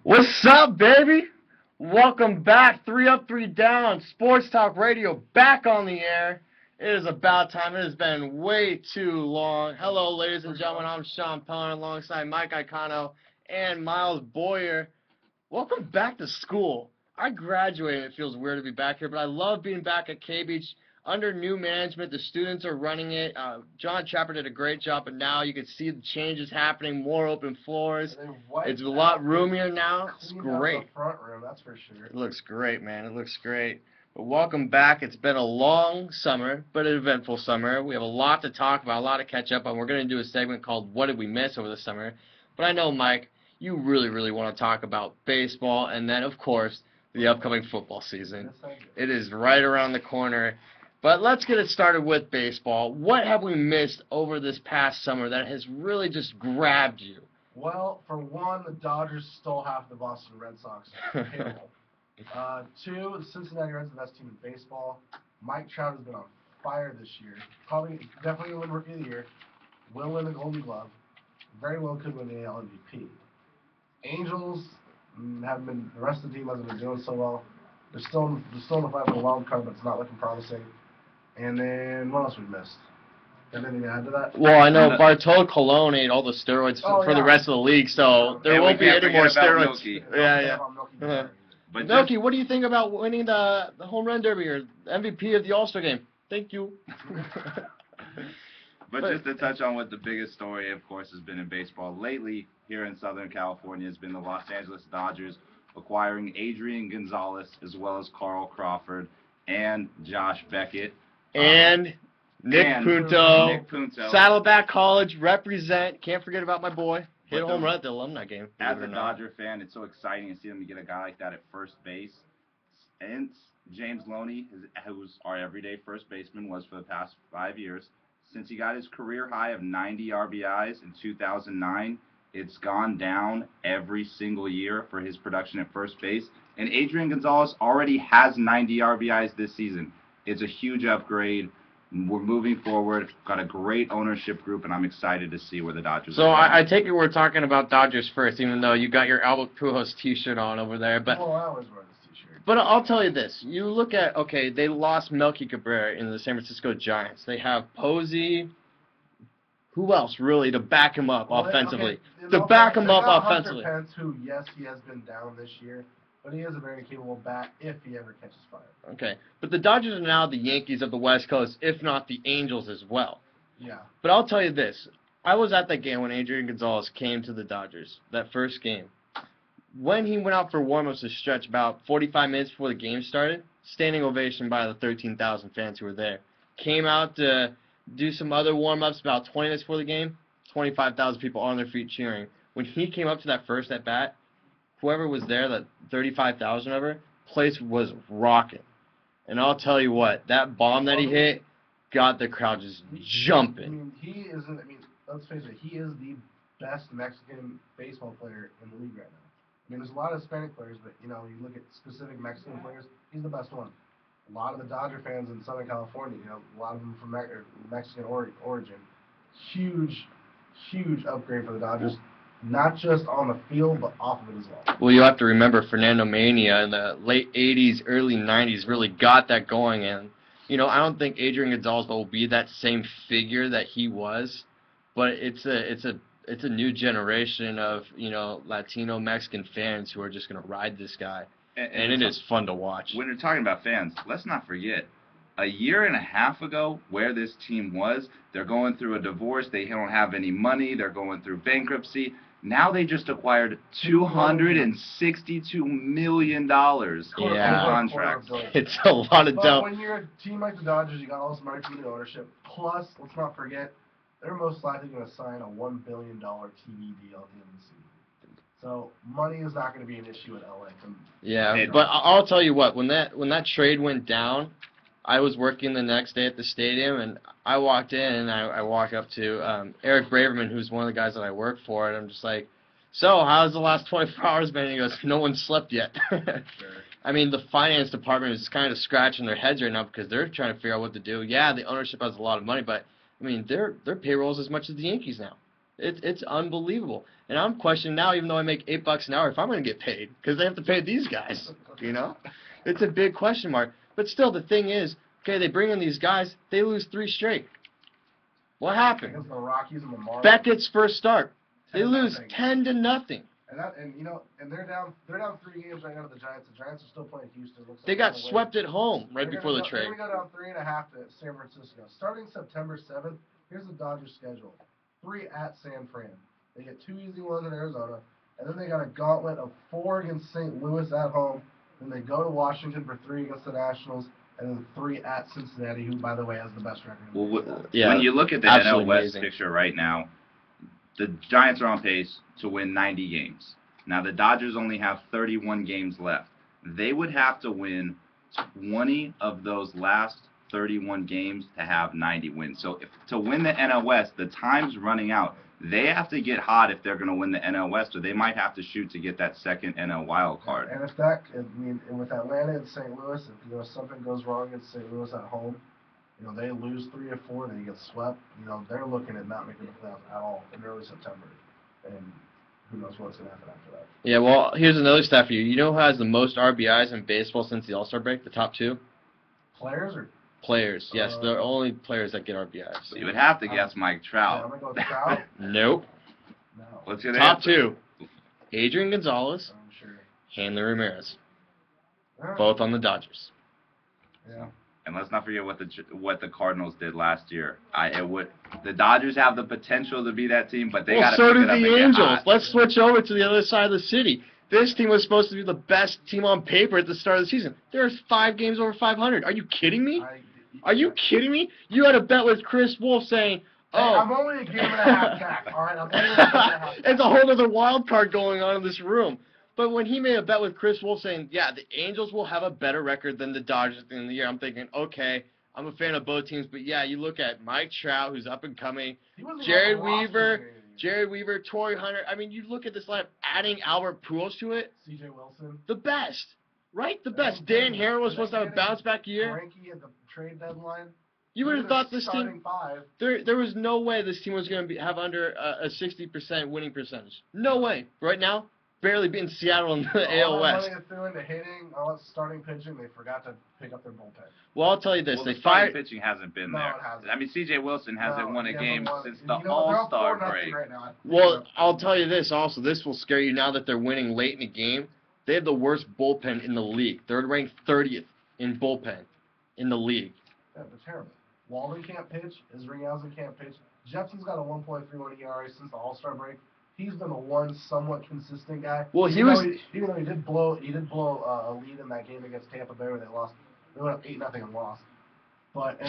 What's up, baby? Welcome back. 3 Up, 3 Down. Sports Talk Radio back on the air. It is about time. It has been way too long. Hello, ladies and gentlemen. I'm Sean Pellerin alongside Mike Iacono and Miles Boyer. Welcome back to school. I graduated. It feels weird to be back here, but I love being back at Kbeach. Under new management, the students are running it. John Trapper did a great job, but now you can see the changes happening, more open floors. It's a lot roomier now. It's great. The front room, that's for sure. It looks great, man. It looks great. But welcome back. It's been a long summer, but an eventful summer. We have a lot to talk about, a lot to catch up on. We're going to do a segment called What Did We Miss Over the Summer? But I know, Mike, you really want to talk about baseball and then, of course, the upcoming football season. It is right around the corner. But let's get it started with baseball. What have we missed over this past summer that has really just grabbed you? Well, for one, the Dodgers stole half the Boston Red Sox payroll. 2, the Cincinnati Reds are the best team in baseball. Mike Trout has been on fire this year. Definitely will win Rookie of the Year. Will win the Golden Glove. Very well could win the AL MVP. Angels haven't been. The rest of the team hasn't been doing so well. They're still in the fight for the wild card, but it's not looking promising. And then, what else we missed? Anything to add to that? Well, I know Bartolo Colon ate all the steroids for the rest of the league, so there won't be any more steroids. But Milky, what do you think about winning the home run derby or MVP of the All-Star game? Thank you. But just to touch on what the biggest story, of course, has been in baseball lately here in Southern California has been the Los Angeles Dodgers acquiring Adrian Gonzalez as well as Carl Crawford and Josh Beckett. And Nick Punto, Saddleback College, represent. Can't forget about my boy. Hit a home run at the alumni game. As a Dodger fan, it's so exciting to see them get a guy like that at first base. And James Loney, who's our everyday first baseman, was for the past 5 years. Since he got his career high of 90 RBIs in 2009, it's gone down every single year for his production at first base. And Adrian Gonzalez already has 90 RBIs this season. It's a huge upgrade. We're moving forward. Got a great ownership group, and I'm excited to see where the Dodgers are going. I take it we're talking about Dodgers first, even though you got your Albert Pujols T-shirt on over there. But well, I always wear this T-shirt. But I'll tell you this. You look at, okay, they lost Melky Cabrera in the San Francisco Giants. They have Posey. Who else, really, to back him up offensively? Hunter Pence, who, yes, he has been down this year, but he is a very capable bat if he ever catches fire. Okay, but the Dodgers are now the Yankees of the West Coast, if not the Angels as well. Yeah. But I'll tell you this. I was at that game when Adrian Gonzalez came to the Dodgers, that first game. When he went out for warm-ups to stretch about 45 minutes before the game started, standing ovation by the 13,000 fans who were there. Came out to do some other warm-ups about 20 minutes before the game, 25,000 people on their feet cheering. When he came up to that first at-bat, whoever was there, that 35,000 ever, place was rocking. And I'll tell you what, that bomb that he hit got the crowd just jumping. Let's face it, he is the best Mexican baseball player in the league right now. There's a lot of Hispanic players, but, you look at specific Mexican players, he's the best one. A lot of the Dodger fans in Southern California, a lot of them from Mexican origin. Huge upgrade for the Dodgers, not just on the field, but off of it as well. Well, you have to remember Fernando Mania in the late 80s, early 90s really got that going. And, I don't think Adrian Gonzalez will be that same figure that he was, but it's a new generation of, Latino Mexican fans who are just going to ride this guy. And it is fun to watch. When you're talking about fans, let's not forget, a year and a half ago, where this team was, they're going through a divorce, they don't have any money, they're going through bankruptcy. Now they just acquired $262 million in contracts. It's a lot of dough. But when you're a team like the Dodgers, you got all this money from the ownership. Plus, let's not forget, they're most likely going to sign a $1 billion TV deal at the end of the season. So money is not going to be an issue at LA. Yeah, but I'll tell you what, when that trade went down, I was working the next day at the stadium, and I walked in, and I walk up to Eric Braverman, who's one of the guys that I work for, and I'm just like, so how's the last 24 hours been? And he goes, no one's slept yet. Sure. I mean, the finance department is kind of scratching their heads right now because they're trying to figure out what to do. Yeah, the ownership has a lot of money, but I mean, their payroll is as much as the Yankees now. It's unbelievable. And I'm questioning now, even though I make $8 an hour, if I'm going to get paid, because they have to pay these guys, you know? It's a big question mark. But still, the thing is, okay, they bring in these guys, they lose 3 straight. What happened? Against the Rockies and the Marlins. Beckett's first start. They 10-0. lose 10-0. And they're down 3 games right now to the Giants. The Giants are still playing Houston. They got swept at home right before the trade. They're going to go down 3.5 to San Francisco. Starting September 7th, here's the Dodgers schedule. 3 at San Fran. They get 2 easy ones in Arizona. And then they got a gauntlet of 4 against St. Louis at home. Then they go to Washington for 3 against the Nationals. And then 3 at Cincinnati, who, by the way, has the best record. When you look at the NL West picture right now, the Giants are on pace to win 90 games. Now, the Dodgers only have 31 games left. They would have to win 20 of those last 31 games to have 90 wins. So to win the NL West, the time's running out. They have to get hot if they're going to win the NL West, or they might have to shoot to get that second NL wild card. And with Atlanta and St. Louis, if something goes wrong against St. Louis at home, they lose 3 or 4, they get swept. They're looking at not making the playoffs at all in early September, and who knows what's going to happen after that. Yeah, well, here's another stat for you. You know who has the most RBIs in baseball since the All-Star break? The top 2 players or. Players, yes. They're only players that get RBIs. So you would have to guess Mike Trout. I'm going to go with Trout. Nope. No. What's your top answer? 2? Adrian Gonzalez, sure. Hanley Ramirez. Right. Both on the Dodgers. Yeah. And let's not forget what the Cardinals did last year. The Dodgers have the potential to be that team, but they got to so pick do it up and the get Angels. hot. Let's switch over to the other side of the city. This team was supposed to be the best team on paper at the start of the season. There's 5 games over 500. Are you kidding me? Are you kidding me? You had a bet with Chris Wolf saying, Hey, I'm only a game and a half back, all right? I'm only a game and a half back. It's a whole other wild card going on in this room. But when he made a bet with Chris Wolf saying, yeah, the Angels will have a better record than the Dodgers at the end of the year, I'm thinking, okay, I'm a fan of both teams. But, yeah, you look at Mike Trout, who's up and coming, Jared Weaver, Torrey Hunter. I mean, you look at this lineup, adding Albert Pujols to it. C.J. Wilson. The best. Right? The best. Dan Herron was supposed to have a bounce-back year. Frankie at the trade deadline. You would have thought this team. 5. There was no way this team was going to have under a 60% winning percentage. No way. Right now, barely beating Seattle in the AL West. All that money they threw into hitting, all that starting pitching, they forgot to pick up their bullpen. Well, I'll tell you this: the they starting fired. pitching hasn't been No, there. it hasn't. I mean, C.J. Wilson hasn't won a game since the they're All-Star up 4-0 break. right now. Well, I'll tell you this also. This will scare you now that they're winning late in the game. They have the worst bullpen in the league. They're ranked 30th in bullpen in the league. Yeah, they're terrible. Walden can't pitch. Isringhausen can't pitch. Jepson's got a 1.31 ERA since the All-Star break. He's been the one somewhat consistent guy. Well, even though he did blow a lead in that game against Tampa Bay where they lost. They went up 8-0 and lost. But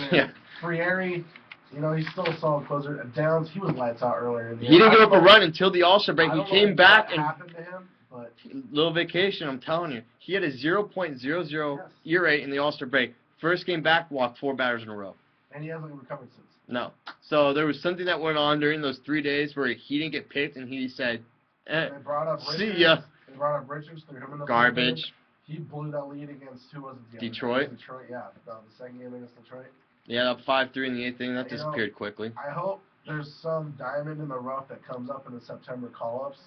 Frieri, he's still a solid closer. Downs, he was lights out earlier in the year. He didn't give up a run until the All-Star break. He came back and and happened to him. But little vacation, I'm telling you. He had a 0.00 ERA in the All-Star break. First game back, walked 4 batters in a row. And he hasn't recovered since. No. So there was something that went on during those 3 days where he didn't get picked, and he said, they brought up Richards. See ya. They brought up Richards, threw him in the garbage. He blew that lead against, who was it? Detroit? Detroit, yeah. The second game against Detroit. Yeah, up 5-3 in the 8th inning. That disappeared quickly. I hope there's some diamond in the rough that comes up in the September call-ups,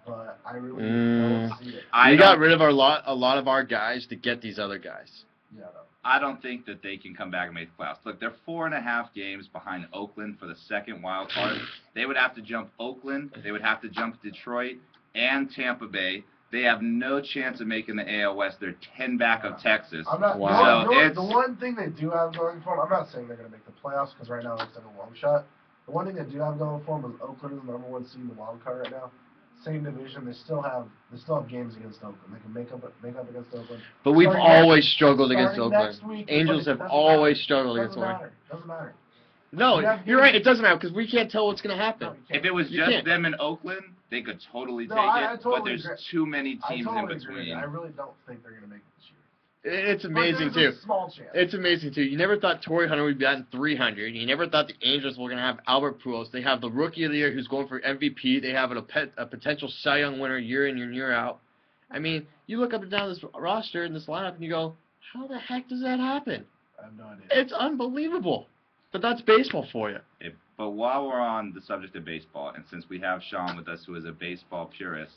but I really don't see it. We got rid of a lot of our guys to get these other guys. Yeah, I don't think that they can come back and make the playoffs. Look, they're 4.5 games behind Oakland for the second wild card. They would have to jump Oakland. They would have to jump Detroit and Tampa Bay. They have no chance of making the AL West. They're 10 back of Texas. Wow. The one thing they do have going for them, I'm not saying they're going to make the playoffs because right now it looks like a long shot. The one thing they do have going for them is Oakland is the number 1 seed in the wild card right now. Same division. They still have games against Oakland. They can make up against Oakland. But we've always struggled against Oakland. Week, Angels have always struggled against Oakland. Doesn't matter. No, you're right. It doesn't matter because we can't tell what's going to happen. No, if it was just them in Oakland, they could totally take it. But there's too many teams in between. I really don't think they're going to make it this year. It's amazing, too. Small chance. It's amazing, too. You never thought Torrey Hunter would be batting 300. You never thought the Angels were going to have Albert Pujols. They have the Rookie of the Year who's going for MVP. They have a potential Cy Young winner year in and year out. I mean, you look up and down this roster and this lineup, and you go, how the heck does that happen? I have no idea. It's unbelievable. But that's baseball for you. But while we're on the subject of baseball, and since we have Sean with us, who is a baseball purist,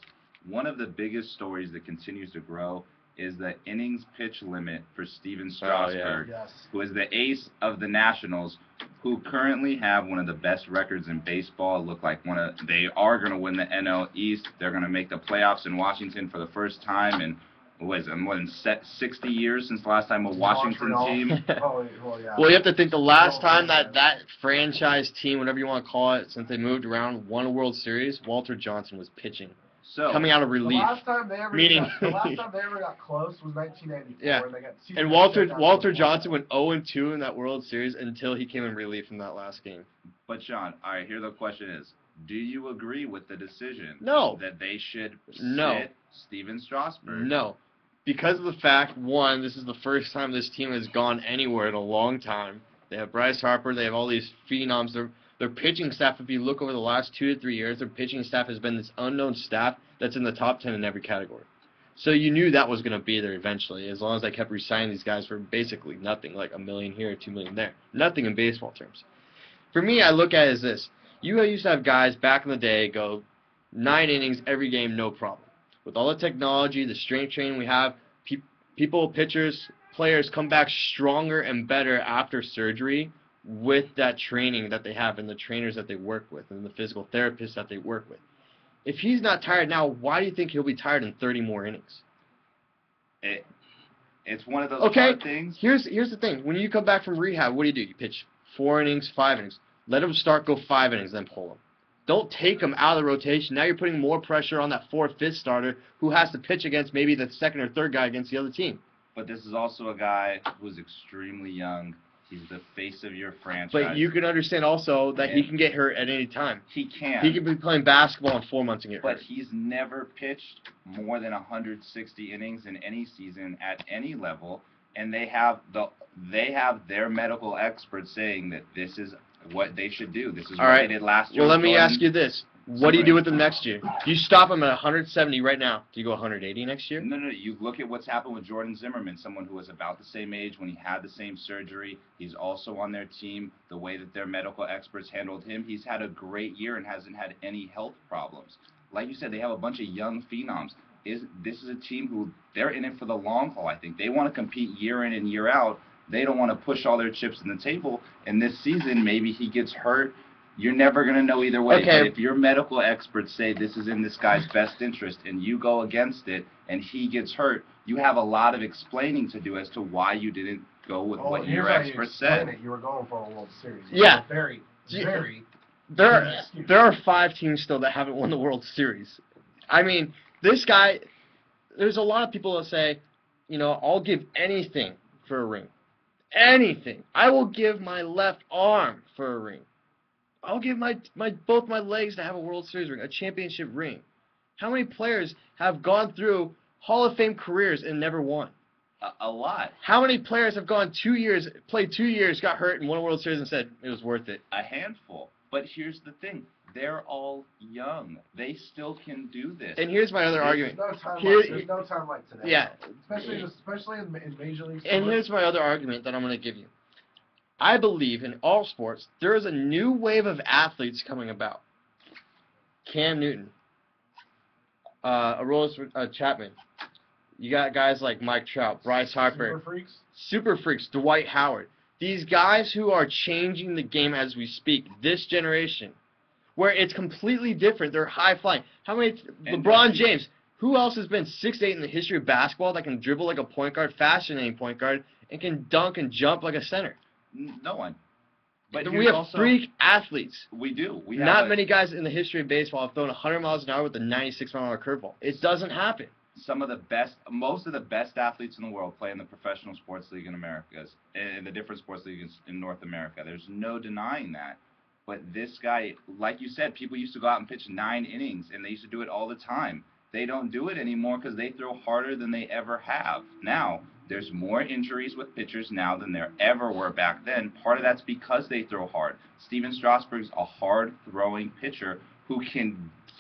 one of the biggest stories that continues to grow is the innings pitch limit for Steven Strasburg, Yes. who is the ace of the Nationals, who currently have one of the best records in baseball. Look like they are going to win the NL East. They're going to make the playoffs in Washington for the first time in more than 60 years since the last time a Washington team. Well, yeah. Well, you have to think the last time that franchise team, whatever you want to call it, since they moved around, won a World Series, Walter Johnson was pitching. So, coming out of relief. The last time they ever got close was 1994. Yeah. And they got And Walter Johnson went 0-2 in that World Series until he came in relief in that last game. But Sean, all right, here the question is, do you agree with the decision that they should sit Steven Strasburg? No. Because of the fact, one, this is the first time this team has gone anywhere in a long time. They have Bryce Harper. They have all these phenoms. Their pitching staff, if you look over the last 2 to 3 years, their pitching staff has been this unknown staff that's in the top 10 in every category. So you knew that was going to be there eventually, as long as they kept re-signing these guys for basically nothing, like $1 million here, $2 million there. Nothing in baseball terms. For me, I look at it as this. You used to have guys back in the day go 9 innings every game, no problem. With all the technology, the strength training we have, people, pitchers, players come back stronger and better after surgery with that training that they have and the trainers that they work with and the physical therapists that they work with. If he's not tired now, why do you think he'll be tired in 30 more innings? It's one of those hard things. Here's the thing. When you come back from rehab, what do? You pitch 4 innings, 5 innings. Let him start, go 5 innings, then pull him. Don't take him out of the rotation. Now you're putting more pressure on that 4th, 5th starter who has to pitch against maybe the 2nd or 3rd guy against the other team. But this is also a guy who's extremely young. He's the face of your franchise. But you can understand also that he can get hurt at any time. He can. He could be playing basketball in 4 months and get hurt. But he's never pitched more than 160 innings in any season at any level, and they have their medical experts saying that this is what they should do. This is what they did last year. Well, let me ask you this. What do you do with them next year? You stop him at 170 right now. Do you go 180 next year? No. You look at what's happened with Jordan Zimmerman, someone who was about the same age when he had the same surgery. He's also on their team. The way that their medical experts handled him, he's had a great year and hasn't had any health problems. Like you said, they have a bunch of young phenoms. This is a team who they're in it for the long haul, I think. They want to compete year in and year out. They don't want to push all their chips on the table. And this season, maybe he gets hurt. You're never going to know either way. Okay. But if your medical experts say this is in this guy's best interest and you go against it and he gets hurt, you have a lot of explaining to do as to why you didn't go with what your experts said. You were going for a World Series. Yeah. Very. There are 5 teams still that haven't won the World Series. I mean, this guy, there's a lot of people that say, I'll give anything for a ring. Anything. I will give my left arm for a ring. I'll give both my legs to have a World Series ring, a championship ring. How many players have gone through Hall of Fame careers and never won? A lot. How many players have gone 2 years, played 2 years, got hurt, and won a World Series and said it was worth it? A handful. But here's the thing. They're all young. They still can do this. And here's my other argument. There's no time like today. Yeah. Especially in Major League Sports. And here's my other argument that I'm going to give you. I believe in all sports, there is a new wave of athletes coming about. Cam Newton, Aroldis Chapman. You got guys like Mike Trout, Bryce Harper. Super freaks, Dwight Howard. These guys who are changing the game as we speak, this generation, where it's completely different. They're high-flying. How many? LeBron James. Who else has been 6'8" in the history of basketball that can dribble like a point guard, faster than any point guard, and can dunk and jump like a center? No one. But we have freak athletes. We do. Not many guys in the history of baseball have thrown 100 miles an hour with a 96-mile-an-hour curveball. It doesn't happen. Most of the best athletes in the world play in the professional sports league in America, in the different sports leagues in North America. There's no denying that. But this guy, like you said, people used to go out and pitch 9 innings, and they used to do it all the time. They don't do it anymore because they throw harder than they ever have. Now, there's more injuries with pitchers now than there ever were back then. Part of that's because they throw hard. Steven Strasburg's a hard-throwing pitcher who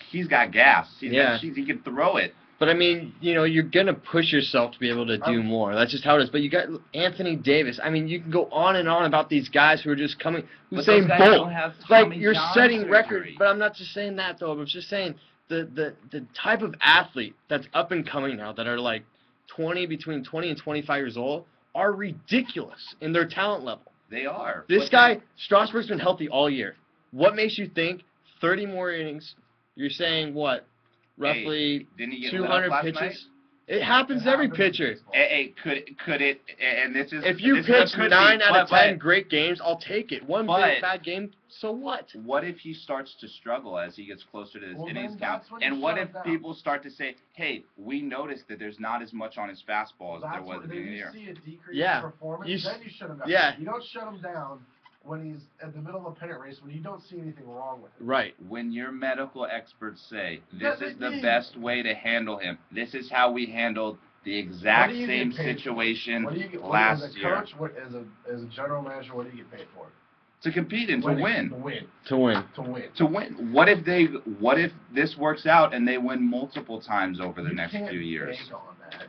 he's got gas. He can throw it. But I mean, you're gonna push yourself to be able to do more. That's just how it is. But you got Anthony Davis. I mean, you can go on and on about these guys who are just coming. Usain Bolt. Like you're setting records. But I'm not just saying that though. I'm just saying the type of athlete that's up and coming now that are like between 20 and 25 years old are ridiculous in their talent level. They are. This guy, Strasburg's been healthy all year. What makes you think 30 more innings? You're saying what? Roughly 200 pitches? Night? It happens every pitcher. Could it? And this is if you pitch 9 out of 10 great games, I'll take it. One big bad game, so what? What if he starts to struggle as he gets closer to his innings count? And what if people start to say, "Hey, we noticed that there's not as much on his fastball as there was at the beginning of the year." You see a decrease in performance, then you shut him down. Yeah. You don't shut him down when he's at the middle of a pennant race when you don't see anything wrong with him. Right. When your medical experts say this is the best way to handle him, this is how we handled the exact same situation last year. As a coach, as a general manager, what do you get paid for? To compete and to win. To win. What if this works out and they win multiple times over the next few years?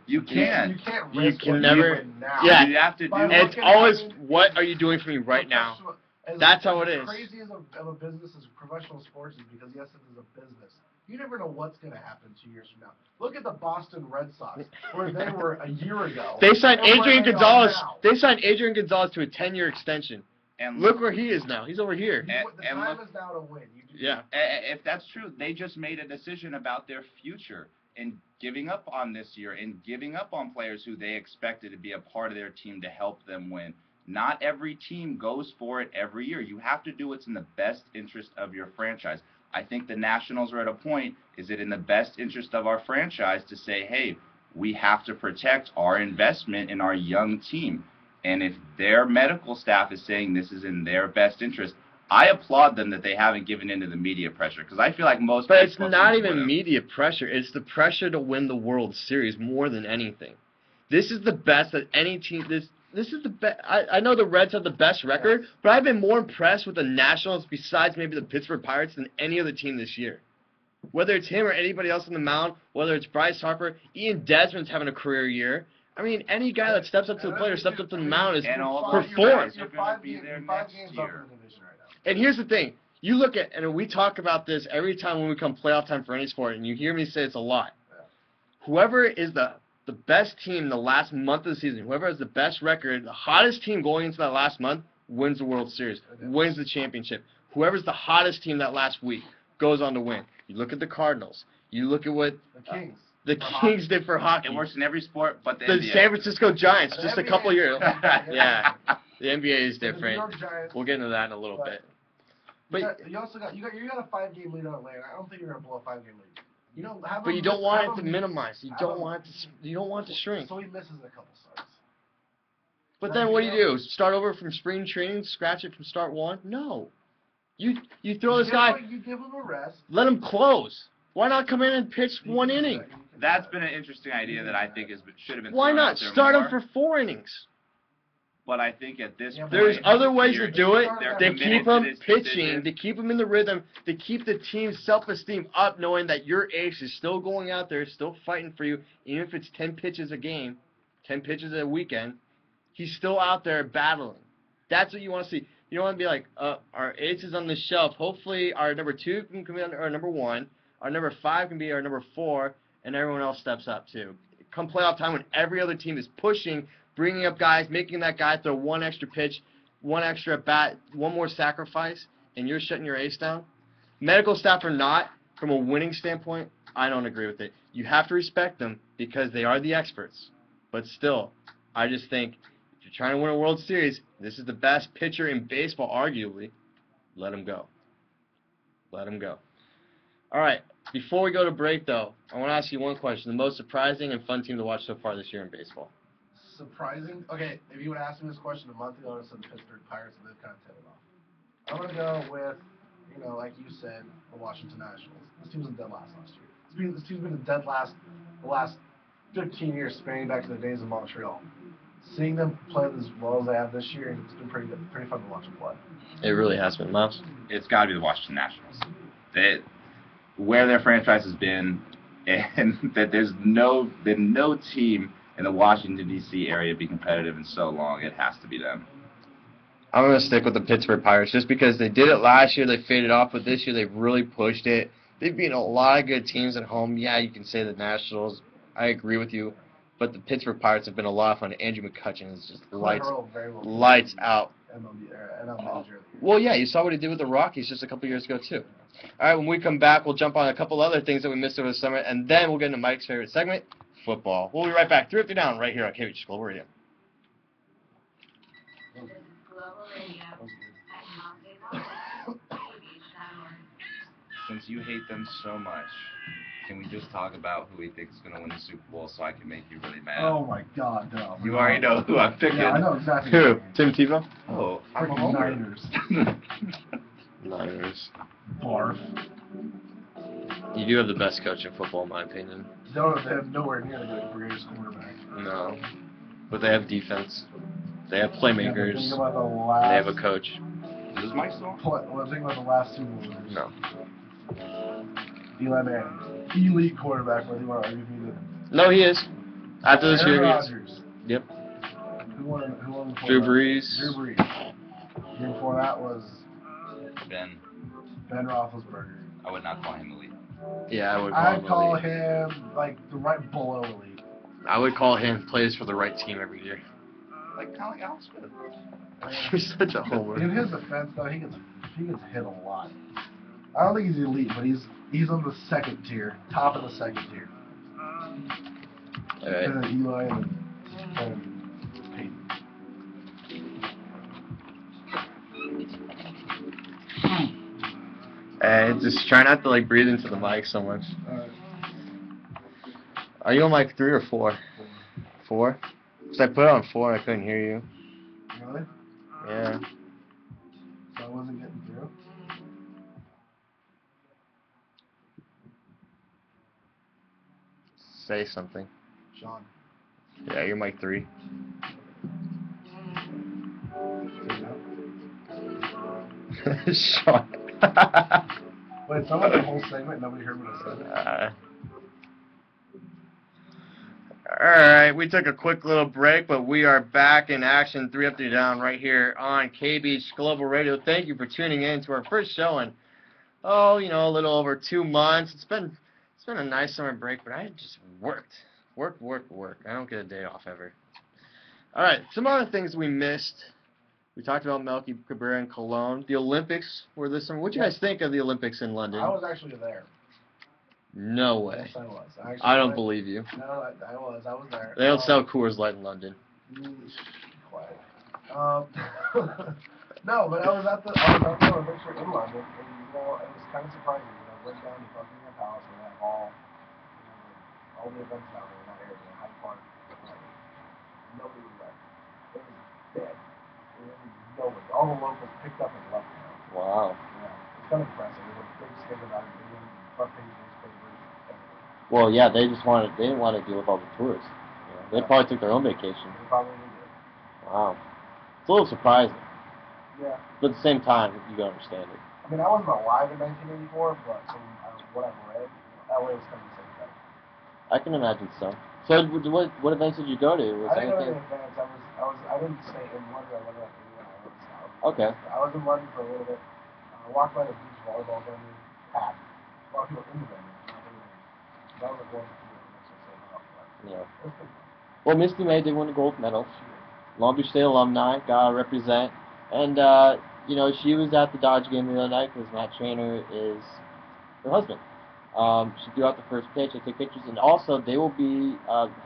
You can't. You can never. Yeah. You have to do. It's always, what are you doing for me right now? That's how it is. As crazy as a business as professional sports is, because yes, it is a business. You never know what's going to happen 2 years from now. Look at the Boston Red Sox, where they were a year ago. They signed Adrian Gonzalez. They signed Adrian Gonzalez to a 10-year extension. And look where he is now. He's over here. The time is now to win. Yeah. If that's true, they just made a decision about their future and giving up on this year and giving up on players who they expected to be a part of their team to help them win. Not every team goes for it every year. You have to do what's in the best interest of your franchise. I think the Nationals are at a point, is it in the best interest of our franchise to say, hey, we have to protect our investment in our young team. And if their medical staff is saying this is in their best interest, I applaud them that they haven't given in to the media pressure, because I feel like most. But it's not even media pressure. It's the pressure to win the World Series more than anything. This is the best that any team. This is the best. I know the Reds have the best record, but I've been more impressed with the Nationals, besides maybe the Pittsburgh Pirates, than any other team this year. Whether it's him or anybody else on the mound, whether it's Bryce Harper, Ian Desmond's having a career year. I mean, any guy that steps up to the plate or steps up to the mound is performed. And here's the thing. You look at, and we talk about this every time when we come playoff time for any sport, and you hear me say it's a lot. Whoever is the best team the last month of the season, whoever has the best record, the hottest team going into that last month, wins the World Series, wins the championship. Whoever's the hottest team that last week goes on to win. You look at the Cardinals. You look at what the Kings did for hockey. It works in every sport but the NBA. San Francisco Giants, just a couple years. Yeah. The NBA is different. We'll get into that in a little bit. But you also got a 5-game lead on Atlanta. I don't think you're gonna blow a 5-game lead. But you don't want it to minimize. You don't want it to shrink. So he misses a couple starts. But then what do? Start over from spring training, scratch it from start one? No. You throw this guy. You give him a rest. Let him close. Why not come in and pitch one inning? That's been an interesting idea that I think should have been. Why not start him for 4 innings? But I think at this point, there's other ways to do it. They keep him pitching. They keep him in the rhythm. They keep the team's self-esteem up, knowing that your ace is still going out there, still fighting for you, even if it's 10 pitches a game, 10 pitches a weekend. He's still out there battling. That's what you want to see. You don't want to be like, our ace is on the shelf. Hopefully, our number 2 can be our number 1. Our number 5 can be our number 4, and everyone else steps up too. Come playoff time when every other team is pushing, bringing up guys, making that guy throw one extra pitch, one extra at bat, one more sacrifice, and you're shutting your ace down. Medical staff or not, from a winning standpoint, I don't agree with it. You have to respect them because they are the experts. But still, I just think if you're trying to win a World Series, this is the best pitcher in baseball, arguably. Let him go. Let him go. All right. Before we go to break, though, I want to ask you one question. The most surprising and fun team to watch so far this year in baseball? Surprising? Okay, if you would ask me this question a month ago, I would have said the Pittsburgh Pirates, and they've kind of tailed off. I'm going to go with, like you said, the Washington Nationals. This team was in dead last year. This team's been in dead last the last 15 years, spanning back to the days of Montreal. Seeing them play as well as they have this year, it's been pretty fun to watch them play. It really has been, Miles. It's got to be the Washington Nationals. Where their franchise has been and that there's no team in the Washington, D.C. area be competitive in so long. It has to be them. I'm going to stick with the Pittsburgh Pirates just because they did it last year. They faded off, but this year they've really pushed it. They've beaten a lot of good teams at home. Yeah, you can say the Nationals. I agree with you. But the Pittsburgh Pirates have been a lot of fun. Andrew McCutchen is just lights out. Well, yeah, you saw what he did with the Rockies just a couple years ago, too. All right, when we come back, we'll jump on a couple other things that we missed over the summer, and then we'll get into Mike's favorite segment, football. We'll be right back. 3 Up, 3 Down right here on Kbeach Global Radio. Since you hate them so much, can we just talk about who we think is going to win the Super Bowl so I can make you really mad? Oh my God, no. You already know who I'm picking. Yeah, I know exactly. Who? Tim Tebow? Oh, I'm a Freaking homer. Niners. Niners. Barf. You do have the best coach in football, in my opinion. No, they have nowhere near the greatest quarterback. No. But they have defense. They have Yeah, playmakers. but think about the last. They have a coach. Is Mike still? Well, think about the last 2 winners. No. Eli Manning, elite quarterback. Whether you want to argue with me, No, he is. After this year, Aaron he is. Rodgers. Yep. Who won before Drew that? Brees. Drew Brees. The year before that was Ben. Ben Roethlisberger. I would not call him elite. Yeah, I would call I'd him call elite. him like the right below elite. I would call him plays for the right team every year. Kind of like Alex Smith. You're such a homer. In his defense, though, he gets hit a lot. I don't think he's elite, but he's on the second tier, top of the second tier. All right. And then Eli and Peyton. Just try not to like breathe into the mic so much. Are you on mic 3 or 4? 4? Because I put it on 4 and I couldn't hear you. Really? Yeah. So I wasn't getting through. Say something. Sean. Yeah, you're mic 3. Sean. Wait, someone the whole segment, nobody heard what I said. Alright, we took a quick little break, but we are back in action, 3 Up, 3 Down, right here on Kbeach Global Radio. Thank you for tuning in to our first show in, a little over 2 months. It's been a nice summer break, but I just worked. Work. I don't get a day off ever. Alright, some other things we missed. We talked about Melky, Cabrera, and Cologne. The Olympics were this summer. What do you guys think of the Olympics in London? I was actually there. No way. Yes, I was. I don't believe you. No, I was. I was there. They don't sell Coors Light in London. Quiet. No, but I was at the Olympics in London, and it was kind of surprising. I went down to Buckingham Palace, and they have all the events down there in that area. Hyde Park. Nobody was there. It was dead. Nobody. All the locals picked up and left. Wow. Yeah, it's kind of impressive. There's a big stick about it. Front page newspapers. Well, yeah, they didn't want to deal with all the tourists. They probably took their own vacation. They probably did. Wow. It's a little surprising. Yeah. But at the same time, you can understand it. I mean, I wasn't alive in 1984, but from what I've read, LA was kind of the same thing. I can imagine so. So, what events did you go to? I didn't go to any events. I didn't stay in London. I was out. Okay. I was in London for a little bit. I walked by the beach volleyball venue, packed. A lot of people in the venue. That was a good Yeah. Well, Misty May did win a gold medal. Long Beach State alumni, gotta represent. And, she was at the Dodge game the other night because Matt Trainer is her husband. She threw out the first pitch. I took pictures. And also, they will be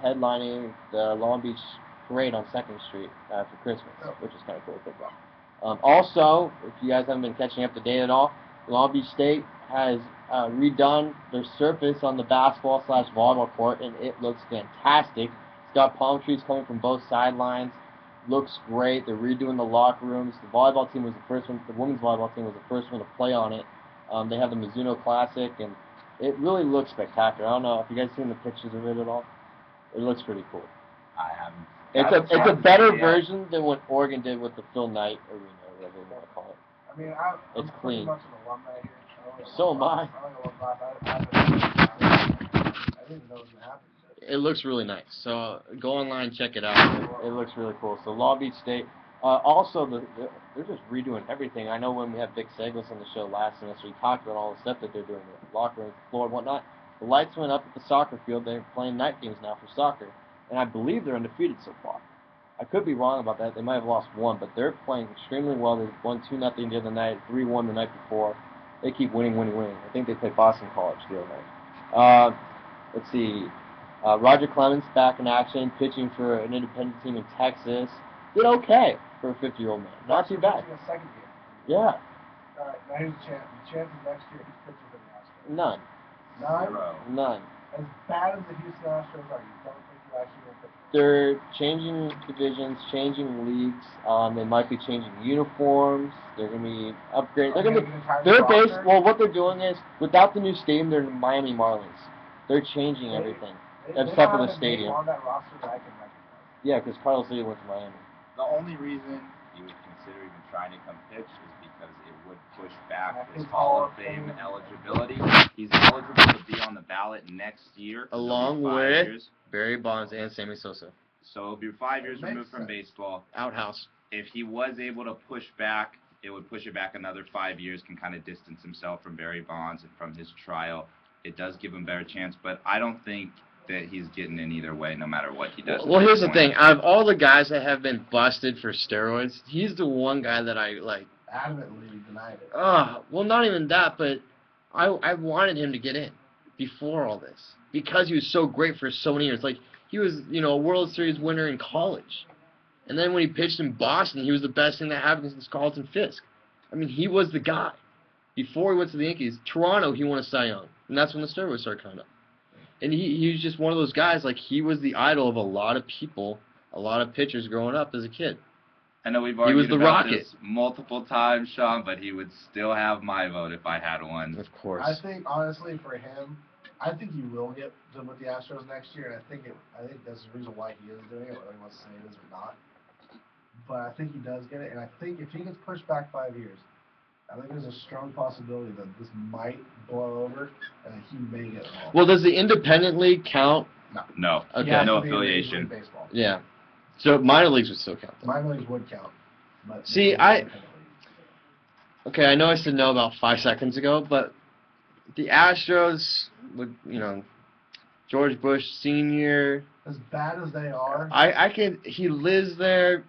headlining the Long Beach Parade on 2nd Street for Christmas, which is kind of cool to think about. Also, if you guys haven't been catching up to date at all, Long Beach State has redone their surface on the basketball/volleyball court, and it looks fantastic. It's got palm trees coming from both sidelines. Looks great. They're redoing the locker rooms. The volleyball team was the first one. The women's volleyball team was the first one to play on it. They have the Mizuno Classic, and it really looks spectacular. I don't know if you guys seen the pictures of it at all. It looks pretty cool. I haven't. It's a better version than what Oregon did with the Phil Knight Arena, or whatever you want to call it. I mean, I'm It's clean. pretty much an alumni here. So am I. didn't even know it was going to happen. It looks really nice. So go online, check it out. It looks really cool. So Long Beach State. Also, they're just redoing everything. I know when we had Vic Seglis on the show last semester, we talked about all the stuff that they're doing, the locker rooms, the floor, and whatnot. The lights went up at the soccer field. They're playing night games now for soccer, and I believe they're undefeated so far. I could be wrong about that. They might have lost one, but they're playing extremely well. They won 2-0 the other night, 3-1 the night before. They keep winning. I think they played Boston College the other night. Let's see. Roger Clemens back in action, pitching for an independent team in Texas. Did okay for a 50-year-old man. Not too bad. A second game. Yeah. All right, now here's the chance. The chances next year he's pitching for the Astros. None. None. As bad as the Houston Astros are, you don't think he's actually going to pitch? They're changing divisions, changing leagues. They might be changing uniforms. They're going to be upgraded. What they're doing is, without the new stadium, they're the Miami Marlins. They're changing everything. Except for the stadium. On that roster that I can recognize. Yeah, because Carlos Lee went to Miami. The only reason you would consider even trying to come pitch is because it would push back his Hall of Fame eligibility. He's eligible to be on the ballot next year. Along with Barry Bonds and Sammy Sosa. So it'll be 5 years removed from baseball. Outhouse. If he was able to push back, it would push it back another 5 years, can kind of distance himself from Barry Bonds and from his trial. It does give him a better chance, but I don't think that he's getting in either way, no matter what he does. Well, here's the thing. Out of all the guys that have been busted for steroids, he's the one guy that I, like... adamantly denied it. Well, not even that, but I wanted him to get in before all this. Because he was so great for so many years. Like, he was, a World Series winner in college. And then when he pitched in Boston, he was the best thing that happened since Carlton Fisk. I mean, he was the guy. Before he went to the Yankees, Toronto, he won a Cy Young. And that's when the steroids started coming up. And he was just one of those guys, like, he was the idol of a lot of people, a lot of pitchers growing up as a kid. I know we've argued about this multiple times, Sean, but he would still have my vote if I had one. Of course. I think, honestly, for him, I think he will get them with the Astros next year, and I think that's the reason why he is doing it, whether he wants to say it is or not. But I think he does get it, and I think if he gets pushed back 5 years, I think there's a strong possibility that this might blow over, and that he may get involved. Well, does the independent league count? No. Okay. Yeah, no affiliation. Baseball. Yeah. So minor leagues would still count. Minor leagues would count. But see, okay, I know I said no about 5 seconds ago, but the Astros would, George Bush Sr. As bad as they are. He lives there.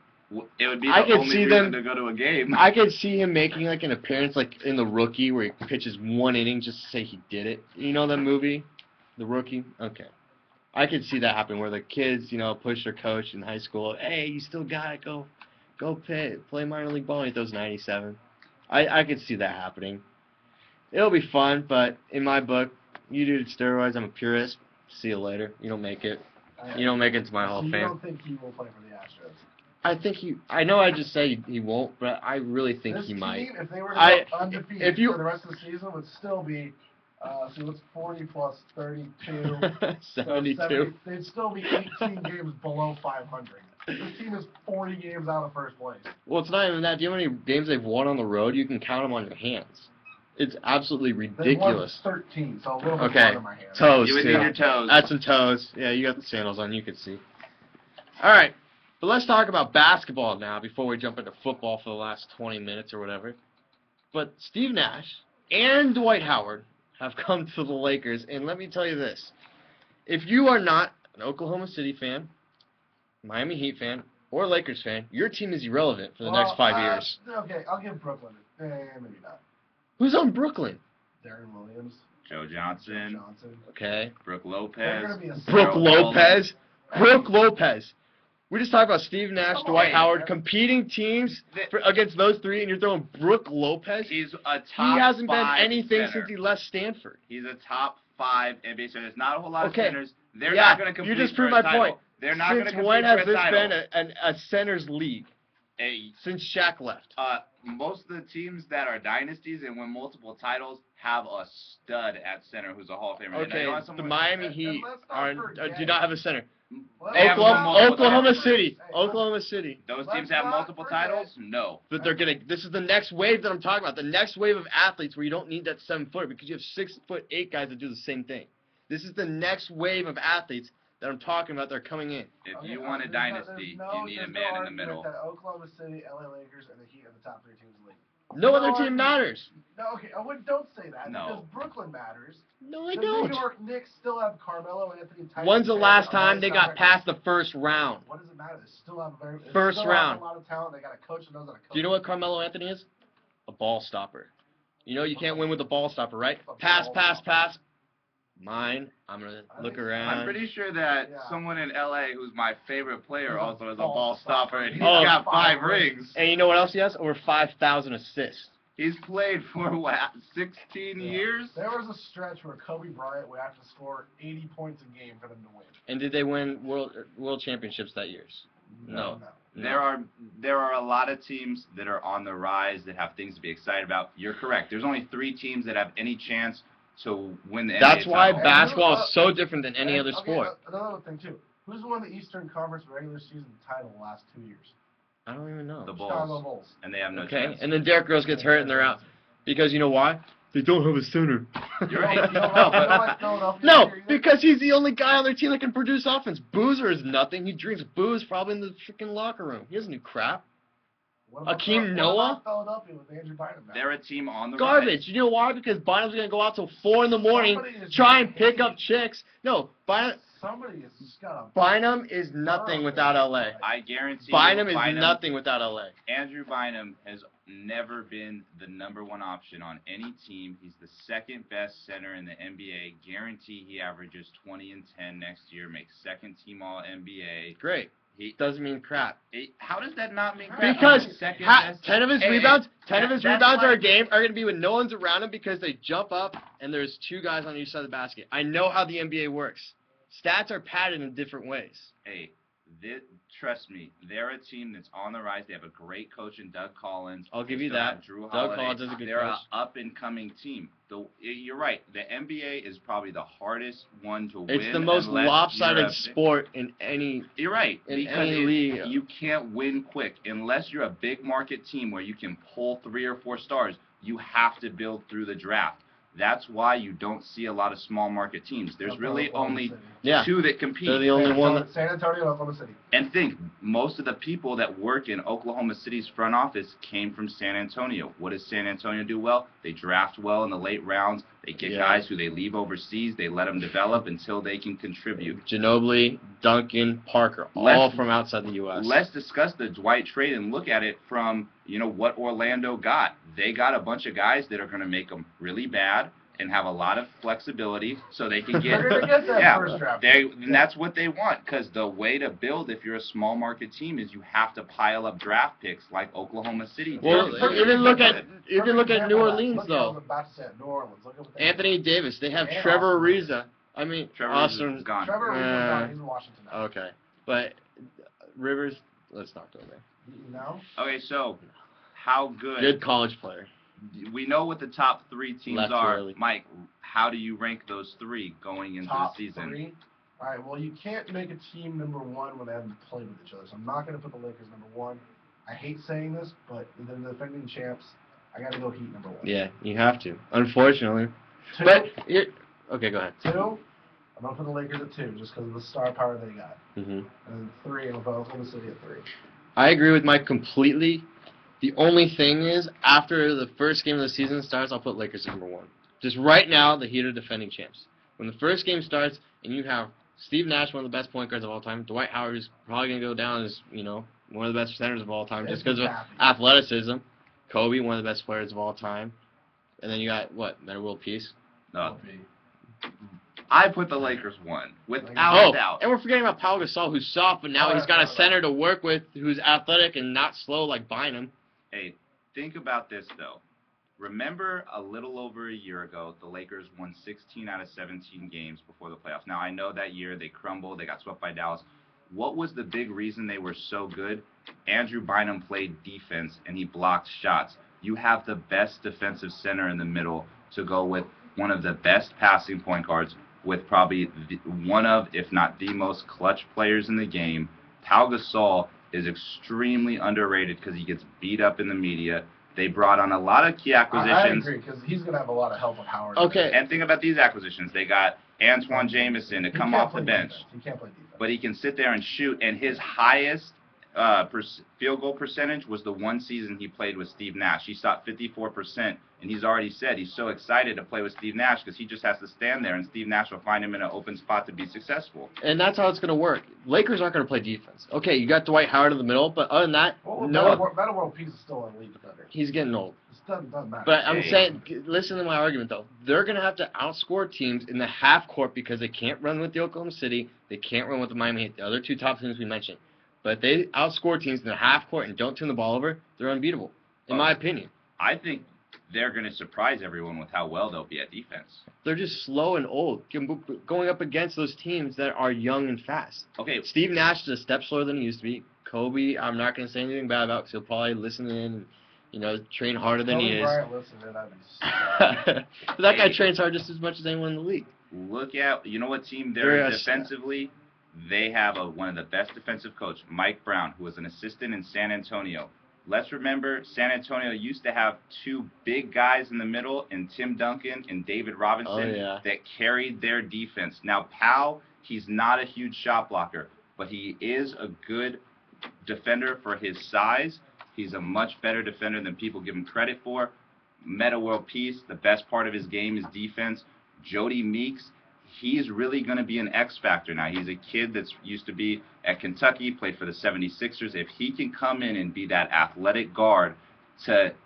It would be the only reason to go to a game. I could see him making like an appearance like in The Rookie where he pitches one inning just to say he did it. You know that movie? The Rookie? Okay. I could see that happen where the kids, push their coach in high school. Hey, you still got it. Go play minor league ball. He throws 97. I could see that happening. It'll be fun, but in my book, you do steroids. I'm a purist. See you later. You don't make it. You don't make it to my Hall of Fame. You don't think he will play for the Astros? I know I just say he won't, but I really think he might. If they were to go undefeated for the rest of the season, would still be, what's 40 plus 32? 72. They'd still be 18 games below 500. This team is 40 games out of first place. Well, it's not even that. Do you know how many games they've won on the road? You can count them on your hands. It's absolutely ridiculous. They won 13, so a little bit more than my hands. Toes, you would need your toes. Add some toes. Yeah, you got the sandals on. You can see. All right. But let's talk about basketball now before we jump into football for the last 20 minutes or whatever. But Steve Nash and Dwight Howard have come to the Lakers, and let me tell you this. If you are not an Oklahoma City fan, Miami Heat fan, or Lakers fan, your team is irrelevant for the next 5 years. Okay, I'll give Brooklyn. Maybe not. Who's on Brooklyn? Darren Williams. Joe Johnson. Okay. Brooke Lopez. Brooke Lopez. We just talked about Steve Nash, Dwight Howard, competing teams against those three, and you're throwing Brooke Lopez? He's a top 5 He hasn't been anything center. since he left Stanford. He's a top 5 NBA center. There's not a whole lot of centers. They're yeah, not going to compete. You just proved my point. They're not going to compete. Since when has this been a center's league? Since Shaq left. Most of the teams that are dynasties and win multiple titles have a stud at center who's a Hall of Famer. Okay, the Miami Heat do not have a center. Oklahoma City. Oklahoma City. Those teams have multiple titles? No. But they're gonna. This is the next wave that I'm talking about. The next wave of athletes where you don't need that 7-footer because you have 6'8" guys that do the same thing. This is the next wave of athletes that I'm talking about. They're coming in. If you want a dynasty, you need a man in the middle. That Oklahoma City, LA Lakers, and the Heat are the top 3 teams in the league. No other team matters. No, okay, don't say that. No. Because Brooklyn matters. No, I The don't. New York Knicks still have Carmelo Anthony. Tyson When's the Chandler, last time Amari they got Stoudemire. past the first round? What does it matter? They still have First still round. Have a lot of talent. They got a coach that knows how to coach. Do you know what Carmelo Anthony is? A ball stopper. You know you can't win with a ball stopper, right? Pass. Mine. I'm going to look around. I'm pretty sure that someone in LA who's my favorite player also is a ball stopper, and he's Oh. got 5 rings. And you know what else he has? Over 5,000 assists. He's played for, what, 16 years? There was a stretch where Kobe Bryant would have to score 80 points a game for them to win. And did they win world championships that year? No. There are a lot of teams that are on the rise that have things to be excited about. You're correct. There's only 3 teams that have any chance to win the NBA That's why title. basketball is so different than any other sport. Another thing, too. Who's won the Eastern Conference regular season title the last 2 years? I don't even know. The Chicago Bulls. And they have no Okay, chance. and then Derrick Rose gets hurt and they're out. Because you know why? They don't have a center. You're right. You don't like Philadelphia No, either? because he's the only guy on their team that can produce offense. Boozer is nothing. He drinks booze probably in the freaking locker room. He doesn't do crap. What about Akeem Noah? What about Philadelphia with Andrew Bynum back? They're a team on the Garbage. rise. You know why? Because Bynum's going to go out till 4 in the morning, Somebody is try and hating. pick up chicks. No, Somebody has just got a... Bynum is nothing without LA. I guarantee Bynum you, is nothing without LA. Andrew Bynum has never been the #1 option on any team. He's the 2nd best center in the NBA. Guarantee he averages 20 and 10 next year, makes 2nd team All NBA. Great. Doesn't mean crap. How does that not mean crap? Because He's second 10 of his Hey, rebounds, that's are why- a game are going to be when no one's around him because they jump up and there's 2 guys on each side of the basket. I know how the NBA works. Stats are padded in different ways. Hey, trust me, they're a team that's on the rise. They have a great coach in Doug Collins. I'll give They you still that. have Drew Doug Holiday. Collins is a good They're coach. an up-and-coming team. You're right. The NBA is probably the hardest one to win. It's the most unless lopsided you're a- sport in any. You're right. in Because any league. you can't win quick. Unless you're a big market team where you can pull 3 or 4 stars, you have to build through the draft. That's why you don't see a lot of small market teams. There's really only 2 that compete. They're the only one that... San Antonio and Oklahoma City. And think, most of the people that work in Oklahoma City's front office came from San Antonio. What does San Antonio do well? They draft well in the late rounds. They get guys who they leave overseas. They let them develop until they can contribute. Ginobili, Duncan, Parker, all from outside the U.S. Let's discuss the Dwight trade and look at it from, what Orlando got. They got a bunch of guys that are going to make them really bad and have a lot of flexibility so they can get, They're going to get that first draft. and that's what they want, because the way to build if you're a small market team is you have to pile up draft picks like Oklahoma City did. Well, even look at New Orleans Look though. at about to say it, New Orleans. Look at what they Anthony Davis. They have And Trevor Austin. Ariza. I mean, Trevor Austin. is gone. Trevor Ariza's gone. He's in Washington now. Okay, but Rivers. Let's not go there. No? Okay, so how good? Good college player. We know what the top 3 teams Left are. early. Mike, how do you rank those 3 going into Top the season? 3? All right, well, you can't make a team #1 when they haven't played with each other. So I'm not going to put the Lakers #1. I hate saying this, but they're the defending champs. I got to go Heat #1. Yeah, you have to. Unfortunately. 2, But okay, go ahead. 2, I'm going to put the Lakers at 2 just because of the star power they got. hmm And then 3, I'm going to put Oklahoma City at 3. I agree with Mike completely. The only thing is, after the first game of the season starts, I'll put Lakers at #1. Just right now, the Heat are defending champs. When the first game starts, and you have Steve Nash, one of the best point guards of all time, Dwight Howard is probably going to go down as, one of the best centers of all time just because of athleticism. Kobe, one of the best players of all time. And then you got, Metta World Peace? No. I put the Lakers 1, without a doubt. And we're forgetting about Pau Gasol, who's soft, but now he's got a center to work with who's athletic and not slow like Bynum. Hey, think about this, though. Remember a little over a year ago, the Lakers won 16 out of 17 games before the playoffs. Now, I know that year they crumbled. They got swept by Dallas. What was the big reason they were so good? Andrew Bynum played defense, and he blocked shots. You have the best defensive center in the middle to go with one of the best passing point guards with probably one of, if not the most clutch players in the game. Pau Gasol is extremely underrated because he gets beat up in the media. They brought on a lot of key acquisitions. I agree, because he's going to have a lot of help with Howard. Okay. And think about these acquisitions. They got Antoine Jameson to come off the bench. He can't play defense. But he can sit there and shoot, and his highest field goal percentage was the one season he played with Steve Nash. He shot 54%, and he's already said he's so excited to play with Steve Nash because he just has to stand there, and Steve Nash will find him in an open spot to be successful. And that's how it's going to work. Lakers aren't going to play defense. Okay, you got Dwight Howard in the middle, but other than that, no. Metta World Peace is still an elite defender. He's getting old. Doesn't matter. But I'm saying, listen to my argument, though. They're going to have to outscore teams in the half court because they can't run with the Oklahoma City. They can't run with the Miami Heat, the other two top teams we mentioned. But if they outscore teams in the half court and don't turn the ball over, they're unbeatable, in my opinion. I think they're going to surprise everyone with how well they'll be at defense. They're just slow and old, going up against those teams that are young and fast. Okay. Steve Nash is a step slower than he used to be. Kobe, I'm not going to say anything bad about because he'll probably listen in and, train harder than he is. That guy trains hard just as much as anyone in the league. Look at, you know what team they're defensively? They have one of the best defensive coach, Mike Brown, who was an assistant in San Antonio. Let's remember, San Antonio used to have two big guys in the middle, and Tim Duncan and David Robinson, that carried their defense. Now, Powell, he's not a huge shot blocker, but he is a good defender for his size. He's a much better defender than people give him credit for. Metta World Peace, the best part of his game is defense. Jody Meeks, he's really going to be an X factor now. He's a kid that's used to be at Kentucky, played for the 76ers. If he can come in and be that athletic guard,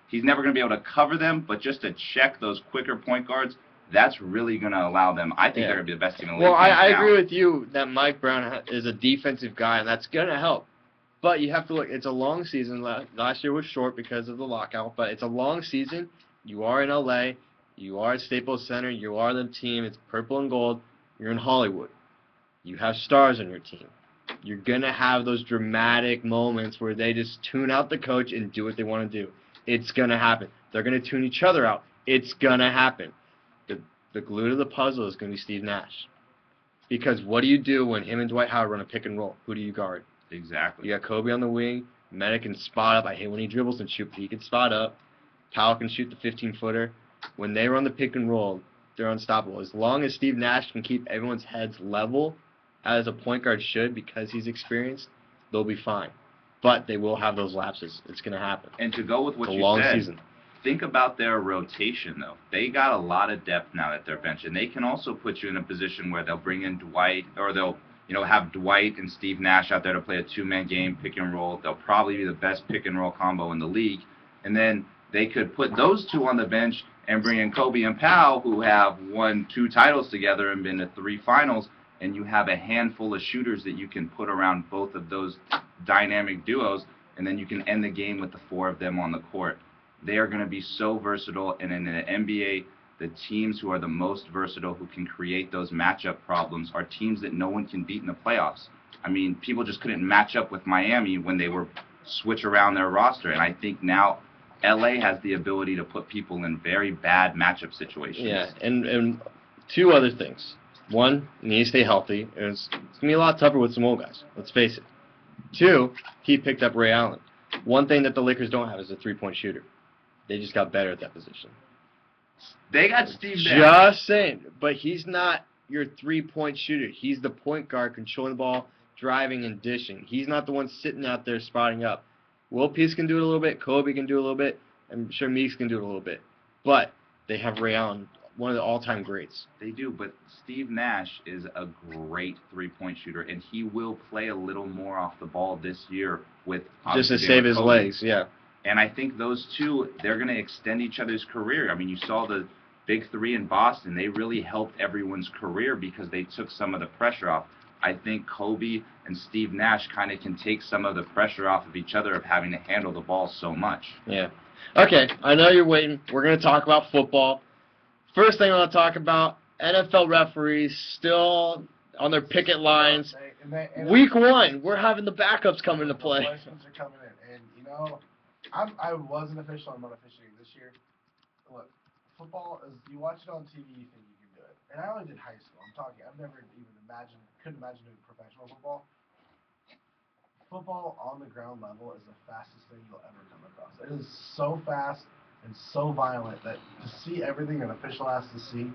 he's never going to be able to cover them, but just to check those quicker point guards, that's really going to allow them. I think they're going to be the best team in the league. Well, I agree with you that Mike Brown is a defensive guy, and that's going to help. But you have to look, it's a long season. Last year was short because of the lockout, but it's a long season. You are in L.A., you are at Staples Center, you are the team, it's purple and gold, you're in Hollywood. You have stars on your team. You're going to have those dramatic moments where they just tune out the coach and do what they want to do. It's going to happen. They're going to tune each other out. It's going to happen. The glue to the puzzle is going to be Steve Nash. Because what do you do when him and Dwight Howard run a pick and roll? Who do you guard? Exactly. You got Kobe on the wing. Metta can spot up. I hate when he dribbles and shoot, but he can spot up. Powell can shoot the 15-footer. When they run the pick and roll, they're unstoppable. As long as Steve Nash can keep everyone's heads level, as a point guard should, because he's experienced, they'll be fine. But they will have those lapses. It's going to happen. And to go with what it's you a long said, season. Think about their rotation, though. They got a lot of depth now at their bench, and they can also put you in a position where they'll bring in Dwight, or they'll have Dwight and Steve Nash out there to play a two-man game, pick and roll. They'll probably be the best pick and roll combo in the league. And then they could put those two on the bench and bring in Kobe and Powell, who have won 2 titles together and been to 3 finals, and you have a handful of shooters that you can put around both of those dynamic duos, and then you can end the game with the 4 of them on the court. They are going to be so versatile, and in the NBA, the teams who are the most versatile, who can create those matchup problems, are teams that no one can beat in the playoffs. I mean, people just couldn't match up with Miami when they were switch around their roster, and I think now LA has the ability to put people in very bad matchup situations. Yeah, and 2 other things. One, you need to stay healthy. It's going to be a lot tougher with some old guys. Let's face it. 2, he picked up Ray Allen. One thing that the Lakers don't have is a 3-point shooter. They just got better at that position. They got Steve Nash. Just saying. But he's not your 3-point shooter. He's the point guard controlling the ball, driving and dishing. He's not the one sitting out there spotting up. Will Peace can do it a little bit. Kobe can do it a little bit. I'm sure Meeks can do it a little bit. But they have Ray Allen, one of the all-time greats. They do, but Steve Nash is a great 3-point shooter, and he will play a little more off the ball this year with just to save his legs, yeah. And I think those two, they're going to extend each other's career. I mean, you saw the big 3 in Boston. They really helped everyone's career because they took some of the pressure off. I think Kobe and Steve Nash kind of can take some of the pressure off of each other of having to handle the ball so much. Yeah. Okay, I know you're waiting. We're going to talk about football. First thing I want to talk about, NFL referees still on their picket lines. Week 1, we're having the backups come into play. The questions are coming in. And, I was an official. I'm not officiating this year. Look, football is, you watch it on TV, you think you can do it. And I only did high school. I've never even couldn't imagine doing professional football. football on the ground level is the fastest thing you'll ever come across. It is so fast and so violent that to see everything an official has to see,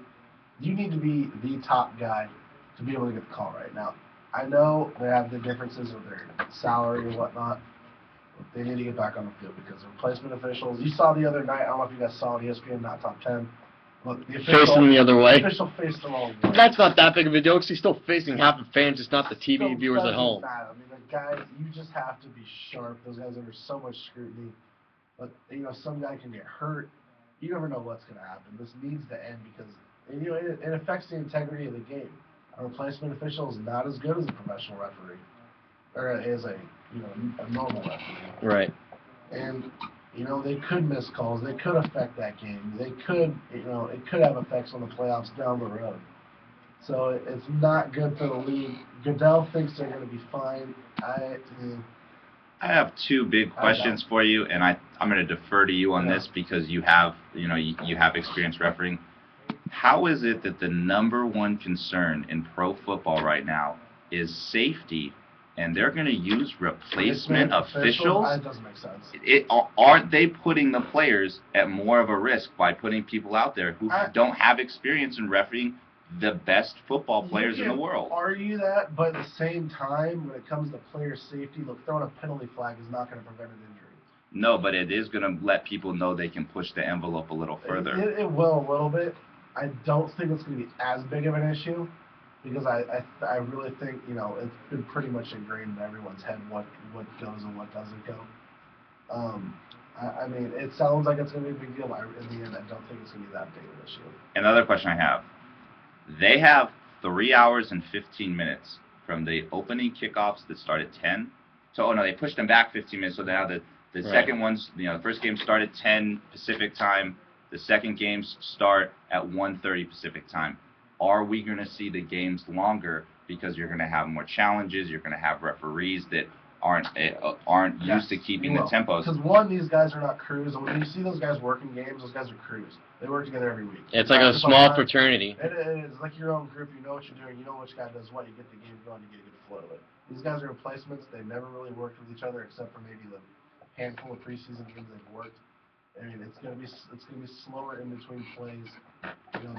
you need to be the top guy to be able to get the call right now. I know they have the differences with their salary and whatnot. But they need to get back on the field because the replacement officials. You saw the other night. I don't know if you guys saw on ESPN, not top 10. Look, the official, facing the other way. The official faced the wrong way. That's not that big of a deal because he's still facing half the fans, just not the TV Still viewers at doesn't home. matter. I mean, the guys, you just have to be sharp. Those guys are under so much scrutiny. But, you know, some guy can get hurt. You never know what's going to happen. This needs to end because, you know, it affects the integrity of the game. A replacement official is not as good as a professional referee, or as a, you know, a normal referee. Right. And, you know, they could miss calls. They could affect that game. They could, you know, it could have effects on the playoffs down the road. So it's not good for the league. Goodell thinks they're going to be fine. I have two big questions for you, and I'm going to defer to you on this because you have, you have experience refereeing. How is it that the number one concern in pro football right now is safety, and they're going to use replacement officials? That doesn't make sense. Aren't they putting the players at more of a risk by putting people out there who don't have experience in refereeing the best football players in the world? Argue that, but at the same time, when it comes to player safety, look, throwing a penalty flag is not going to prevent an injury. No, but it is going to let people know they can push the envelope a little further. It will a little bit. I don't think it's going to be as big of an issue because I really think, you know, it's been pretty much ingrained in everyone's head what goes and what doesn't go. I mean, it sounds like it's going to be a big deal. In the end, I don't think it's going to be that big of an issue. Another question I have. They have 3 hours and 15 minutes from the opening kickoffs that start at 10. They pushed them back 15 minutes, so now the second ones, the first game started 10 Pacific time. The second games start at 1:30 Pacific time. Are we going to see the games longer because you're going to have more challenges? You're going to have referees that aren't used to keeping the tempos. Because one, these guys are not crews. And when you see those guys working games, those guys are crews. They work together every week. It's like a small fraternity. It is like your own group. You know what you're doing. You know which guy does what. You get the game going. You get a good flow of it. These guys are replacements. They never really worked with each other except for maybe the handful of preseason games they've worked. I mean, it's gonna be slower in between plays. You know,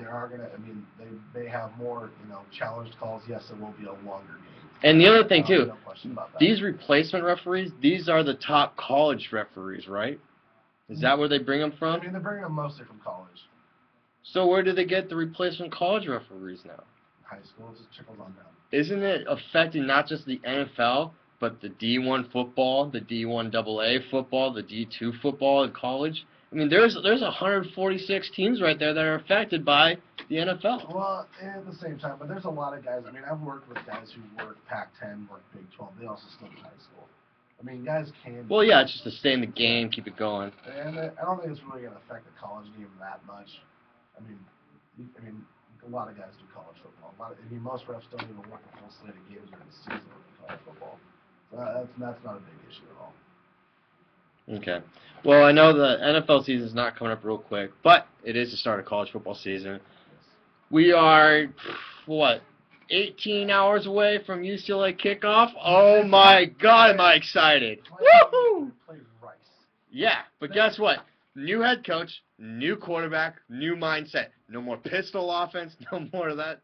they may have more, challenged calls. Yes, it will be a longer game. And the other thing too, no question about that. These replacement referees, these are the top college referees, right? Is that where they bring them from? I mean, they're bringing them mostly from college. So where do they get the replacement college referees now? High school, it just trickles on down. Isn't it affecting not just the NFL, but the D1 football, the D1 AA football, the D2 football in college? I mean, there's 146 teams right there that are affected by the NFL. Well, at the same time, but there's a lot of guys. I mean, I've worked with guys who work Pac-10, work Big 12. They also still in high school. I mean, guys can. Well, yeah, it's just to stay in the game, keep it going. And I don't think it's really going to affect the college game that much. I mean, a lot of guys do college football. Most refs don't even work a full slate of games during the season with college football. So that's not a big issue at all. Okay. Well, I know the NFL season is not coming up real quick, but it is the start of college football season. We are, 18 hours away from UCLA kickoff? Oh my God, am I excited. Woohoo! Yeah, but guess what? New head coach, new quarterback, new mindset. No more pistol offense, no more of that.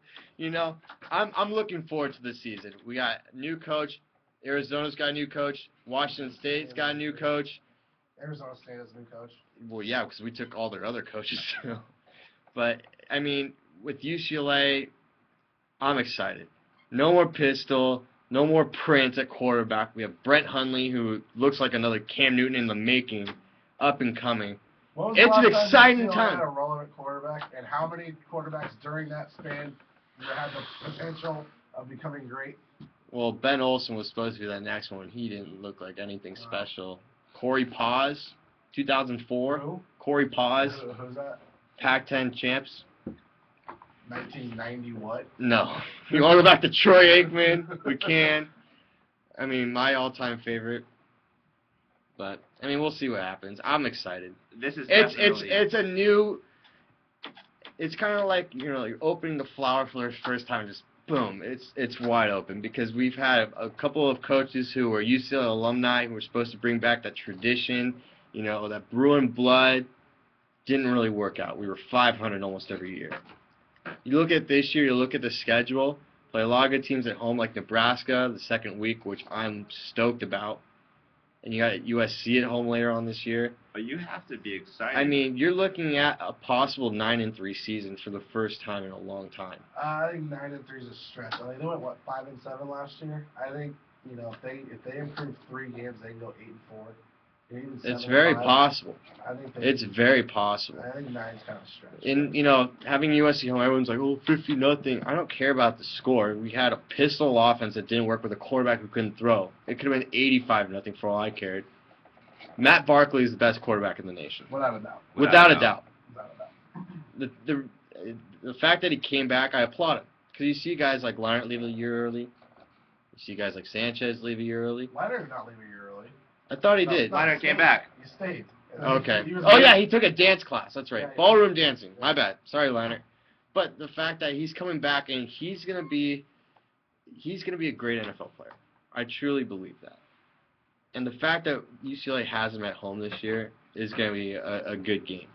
I'm looking forward to this season. We got a new coach. Arizona's got a new coach. Washington State's got a new coach. Arizona State has a new coach. Well, yeah, because we took all their other coaches too. But, I mean, with UCLA, I'm excited. No more pistol. No more Prince at quarterback. We have Brett Hundley, who looks like another Cam Newton in the making, up and coming. It's an exciting time. Had a relevant quarterback, and how many quarterbacks during that span had the potential of becoming great? Well, Ben Olsen was supposed to be that next one. He didn't look like anything special. Corey Paz, 2004. Who? Corey Paz. Who's that? Pac-10 champs. 1990 what? No. You want to go back to Troy Aikman? We can. I mean, my all-time favorite. But, I mean, we'll see what happens. I'm excited. This is it's a new... It's kind of like, you're opening the flower for the first time and just boom, it's wide open because we've had a couple of coaches who are UCLA alumni who were supposed to bring back that tradition, that Bruin blood. Didn't really work out. We were 500 almost every year. You look at this year, you look at the schedule, play a lot of good teams at home like Nebraska the second week, which I'm stoked about. And you got USC at home later on this year. But you have to be excited. I mean, you're looking at a possible 9-3 season for the first time in a long time. I think 9-3 is a stretch. I mean, they went 5-7 last year. I think if they improve 3 games, they can go 8-4. It's very possible. It's very possible. I think 9's kind of a stretch. And having USC home, everyone's like, 50-0. I don't care about the score. We had a pistol offense that didn't work with a quarterback who couldn't throw. It could have been 85-0 for all I cared. Matt Barkley is the best quarterback in the nation. Without a doubt. Without a doubt. The fact that he came back, I applaud him. Because you see guys like Leonard leave a year early. You see guys like Sanchez leave a year early. Leonard did not leave a year early. I thought he did. Leonard came back. He stayed. Okay. He took a dance class. That's right. Yeah. Ballroom dancing. My bad. Sorry, Leonard. But the fact that he's coming back and he's gonna be a great NFL player. I truly believe that. And the fact that UCLA has him at home this year is gonna be a good game.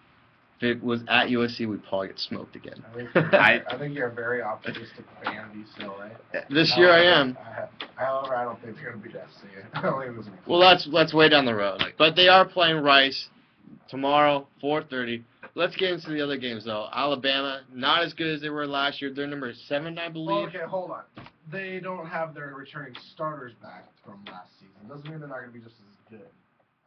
If it was at USC, we'd probably get smoked again. I think you're a very optimistic fan of UCLA. This year I am. However, I don't think they're going to beat SC. Well, that's way down the road. But they are playing Rice tomorrow, 4:30. Let's get into the other games, though. Alabama, not as good as they were last year. They're number 7, I believe. Okay, hold on. They don't have their returning starters back from last season. Doesn't mean they're not going to be just as good.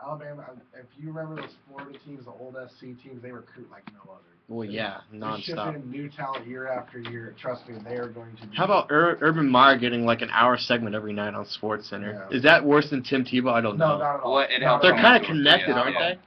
Alabama, if you remember those Florida teams, the old SC teams, they recruit like no other. Well, yeah, nonstop. They ship in new talent year after year. Trust me, they are going to be. How about Urban Meyer getting like an hour segment every night on SportsCenter? Yeah. Is that worse than Tim Tebow? I don't know. No, not at all. Well, they're kind of connected, aren't they?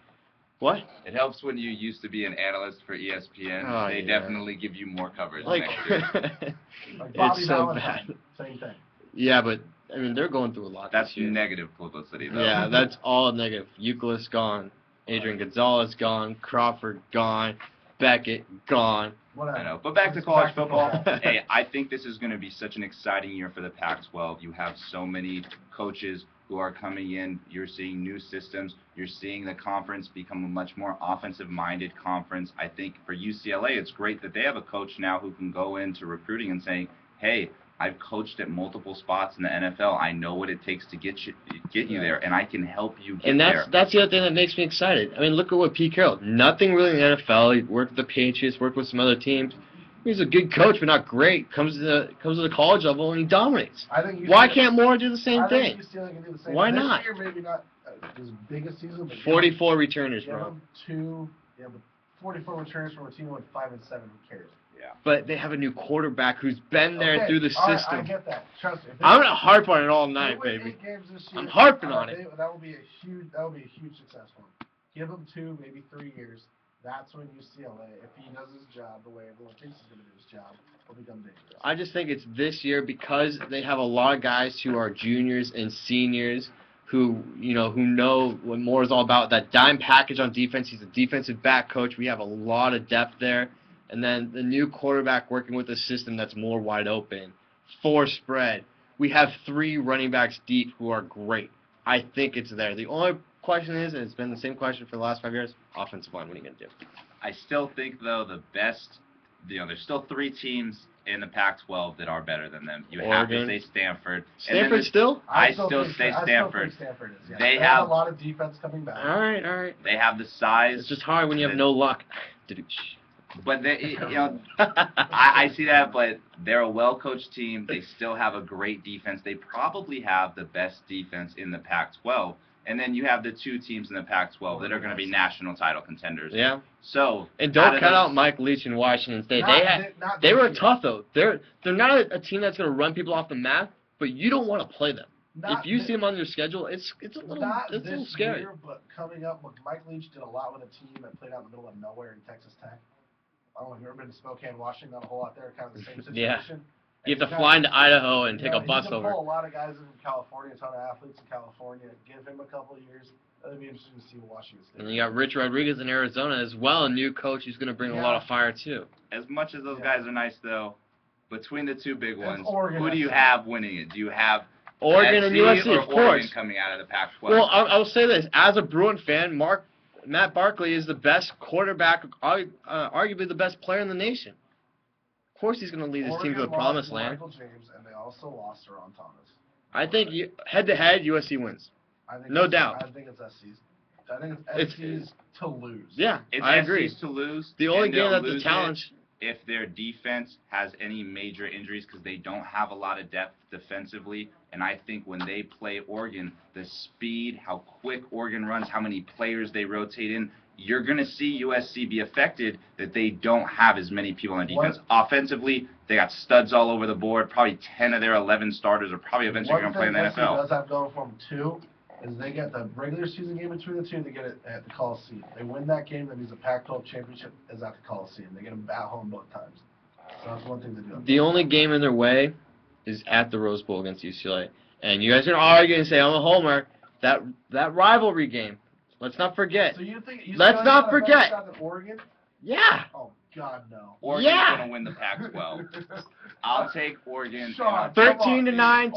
What? It helps when you used to be an analyst for ESPN. Oh, they definitely give you more coverage. Like, it's so bad. Same thing. Yeah, but I mean, they're going through a lot. That's this year. Negative publicity, though. Yeah, that's all negative. Euclid's gone. Adrian Gonzalez gone. Crawford gone. Beckett gone. Whatever. I know. But back to college football. Hey, I think this is going to be such an exciting year for the Pac-12. You have so many coaches who are coming in. You're seeing new systems. You're seeing the conference become a much more offensive-minded conference. I think for UCLA, it's great that they have a coach now who can go into recruiting and saying, hey, I've coached at multiple spots in the NFL. I know what it takes to get you there, and I can help you get there. And that's the other thing that makes me excited. I mean, look at what Pete Carroll. Nothing really in the NFL. He worked with the Patriots, worked with some other teams. He's a good coach, but not great. Comes to the college level and he dominates. Why can't Moore do the same thing? Can do the same. Why not? This year maybe not as big a season, but 44 returners, bro. But 44 returners from a team with 5-7. Who cares? Yeah. But they have a new quarterback who's been there through the system. Right, I get that. Trust me. I'm gonna harp on it all night, baby. 8 games this year, I'm harping on it. That will be a huge success for him. Give him 2, maybe 3 years. That's when UCLA, if he does his job the way everyone thinks he's going to do his job, will become dangerous. I just think it's this year because they have a lot of guys who are juniors and seniors who know what Moore is all about. That dime package on defense. He's a defensive back coach. We have a lot of depth there. And then the new quarterback working with a system that's more wide open. 4 spread. We have 3 running backs deep who are great. I think it's there. The only question is, and it's been the same question for the last 5 years, offensive line, what are you going to do? I still think, though, the best, there's still 3 teams in the Pac-12 that are better than them. You have to say Stanford. Stanford still? I still say Stanford. Stanford is, yeah. They have a lot of defense coming back. All right. They have the size. It's just hard when you have no luck. But I see that, but they're a well-coached team. They still have a great defense. They probably have the best defense in the Pac-12. And then you have the 2 teams in the Pac-12 that are going to be national title contenders. Yeah. So and don't cut out Mike Leach in Washington State. They were tough though. They're not a team that's going to run people off the map, but you don't want to play them. If you see them on your schedule, it's a little scary. Year, but coming up, Mike Leach did a lot with a team that played out in the middle of nowhere in Texas Tech. I don't know if you've ever been to Spokane, Washington. Not a whole lot there. Kind of the same situation. Yeah. You have to fly into Idaho and take a bus over. Pull a lot of guys in California, a ton of athletes in California. Give him a couple of years. That'd be interesting to see what Washington State. And you got Rich Rodriguez in Arizona as well, a new coach who's going to bring a lot of fire too. As much as those guys are nice, though, Between the two big ones, Oregon who do you SC. have winning it? Do you have Oregon and USC, or of Oregon course. coming out of the Pac-12? Well, I'll say this. As a Bruin fan, Matt Barkley is the best quarterback, arguably the best player in the nation. Of course he's going to lead his team to the promised land. Michael James, and they also lost Ron Thomas. I think head-to-head, USC wins. No doubt. I think it's SC's. I think it's SC's to lose. Yeah, It's I agree. SC's to lose. The only and game they'll that's a lose challenge. if their defense has any major injuries because they don't have a lot of depth defensively. And I think when they play Oregon, the speed, how quick Oregon runs, how many players they rotate in, you're going to see USC be affected that they don't have as many people on defense. Offensively, they got studs all over the board. Probably 10 of their 11 starters are probably eventually going to play in the One thing SC NFL. does have going for them, too, is they get the regular season game between the two. They get it at the Coliseum. They win that game, that means the Pac-12 championship is at the Coliseum. They get them at home both times. So that's one thing to do. The only game in their way is at the Rose Bowl against UCLA. And you guys are going to argue and say, I'm a homer. That rivalry game. Let's not forget. So you think Let's not forget. Oregon? Yeah. Oh God, no. Oregon's Yeah. going to win the Pac-12. I'll take Oregon. Sean, 13-9,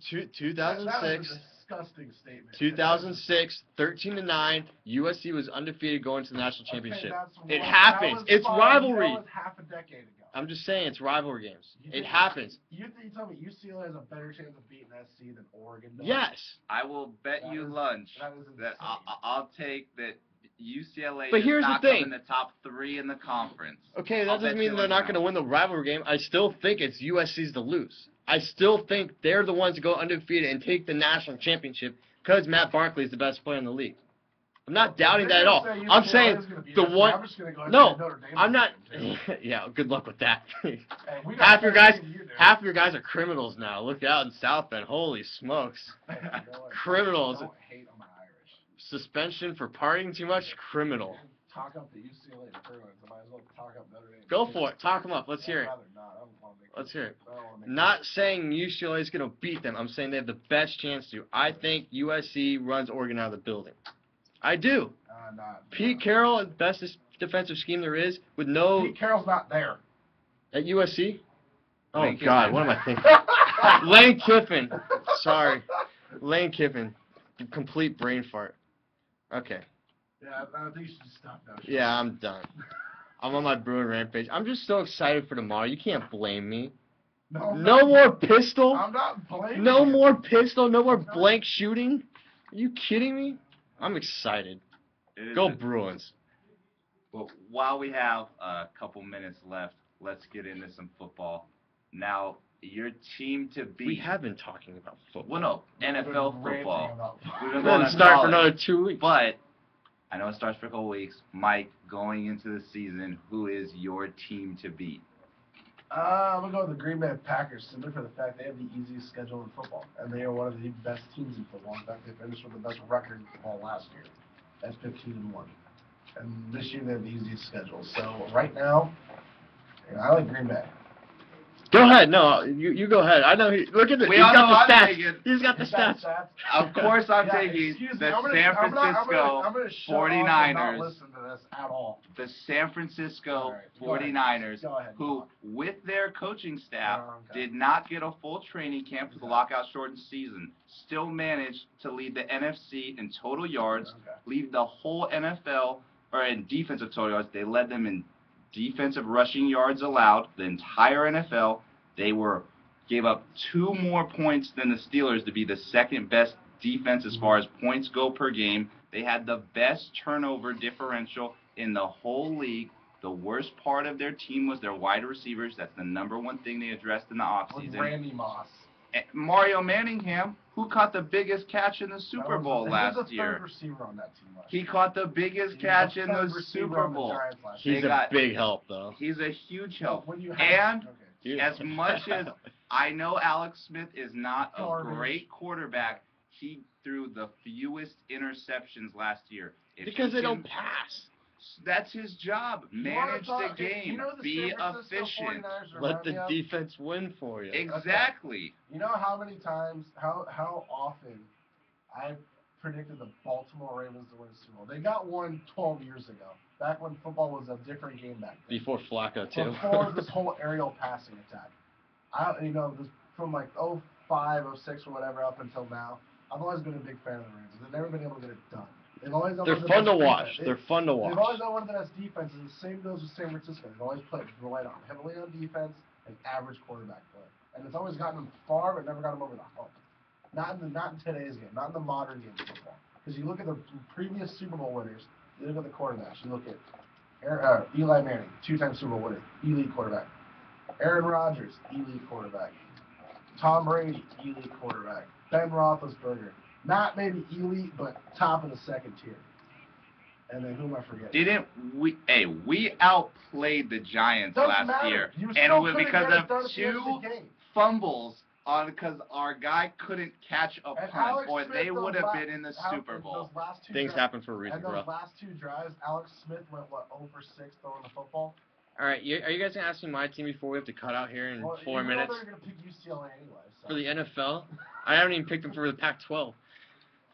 2006. That is a disgusting statement. 2006, 13-9. USC was undefeated going to the national championship. Okay, It happens. It's rivalry. That was half a decade ago. I'm just saying, it's rivalry games. It happens. You tell me UCLA has a better chance of beating SC than Oregon does? Yes. I will bet That you is- lunch that is that insane. I'll take that UCLA But does here's the not thing. come in the top 3 in the conference. Okay, I'll that doesn't bet mean you they're lunch not now. going to win the rivalry game. I still think it's USC's to lose. I still think they're the ones to go undefeated and take the national championship because Matt Barkley is the best player in the league. I'm not doubting that at all. I'm saying the one. I'm just gonna go ahead and No, say Notre Dame I'm not. is gonna be Yeah, good luck with that. Hey, we got half your guys, better than you do. half your guys are criminals now. Look out in South Bend. Holy smokes! You know what? Criminals. Don't hate on my Irish. Suspension for partying too much. Criminal. Talk up the UCLA and Bruins. I might as well talk up Notre Dame. Go for it. Talk them up. Let's hear it. I'd rather not. I don't wanna make Let's hear it. I don't wanna make Not saying UCLA is going to beat them. I'm saying they have the best chance to. I think USC runs Oregon out of the building. I do. Pete Carroll, best defensive scheme there is, with no Pete Carroll's not there. at USC. Oh Lane God, Kiffin. what am I thinking? Lane Kiffin. Sorry, Lane Kiffin. Complete brain fart. Okay. Yeah, I think you should stop now. Yeah, I'm done. I'm on my Bruin rampage. I'm just so excited for tomorrow. You can't blame me. No, I'm No not. more pistol. I'm not blaming No you. more pistol. No more blank shooting. Are you kidding me? I'm excited. It is Go a- Bruins. Well, while we have a couple minutes left, let's get into some football. Now, your team to beat. We have been talking about football. Well, no, We've been NFL ranting football. about- We've We're been going going to on start for college. another 2 weeks. But I know it starts for a couple weeks. Mike, going into the season, who is your team to beat? I'm going to go with the Green Bay Packers simply for the fact they have the easiest schedule in football. And they are one of the best teams in football. In fact, they finished with the best record in football last year at 15-1. And this year they have the easiest schedule. So right now, I like Green Bay. Go ahead. No, you go ahead. I know. Look at this. We He's all got know the I'm stats. taking- He's got the Is that stats. Of course I'm Yeah, taking excuse me, the I'm gonna- San I'm gonna Francisco shut off and 49ers. not listen to this at all. The San Francisco All right, go ahead. 49ers, Go ahead, who, talk. with their coaching staff, Okay. did not get a full training camp for the lockout shortened season, still managed to lead the NFC in total yards, Okay. lead the whole NFL, or in defensive total yards. They led them in defensive rushing yards allowed, the entire NFL. They gave up 2 more points than the Steelers to be the second best defense as far as points go per game. They had the best turnover differential in the whole league. The worst part of their team was their wide receivers. That's the number one thing they addressed in the With offseason. Randy Moss. Mario Manningham, who caught the biggest catch in the Super Bowl He last was the year. third receiver on that team last He year. caught the biggest He was catch the in the third receiver Super on the Bowl. Giants last year. He's They a got- big help, though. He's a huge help. When you have- And okay. as much as I know Alex Smith is not a Garbage. great quarterback, he threw the fewest interceptions last year. If Because he they don't can- pass. That's his job. You wanna Manage talk- the game. you know the Be San Francisco efficient. 49ers Let remind the me of? defense win for you. Exactly. You know how many times, how often I predicted the Baltimore Ravens to win a Super Bowl. They got one 12 years ago, back when football was a different game back then. Before Flacco, too. Before this whole aerial passing attack. This, from like 05, 06, or whatever up until now, I've always been a big fan of the Ravens. They've never been able to get it done. They're fun to watch. They're fun to watch. They've always done one of the best defenses. The same goes with San Francisco. They've always relied heavily on defense and average quarterback play. And it's always gotten them far, but never got them over the hump. Not in today's game, not in the modern game of football. Because you look at the previous Super Bowl winners, you look at the quarterbacks. You look at Eli Manning, 2-time Super Bowl winner, elite quarterback. Aaron Rodgers, elite quarterback. Tom Brady, elite quarterback. Ben Roethlisberger, not maybe elite, but top of the second tier. And then who am I forgetting? We outplayed the Giants last year, and because of 2 fumbles because our guy couldn't catch a punt, or they would have been in the Super Bowl. Things happen for a reason, bro. And those last 2 drives, Alex Smith went 0 for 6 throwing the football. All right, are you guys gonna ask me my team before we have to cut out here in 4 minutes? You're gonna pick UCLA anyway. So. For the NFL, I haven't even picked them for the Pac-12.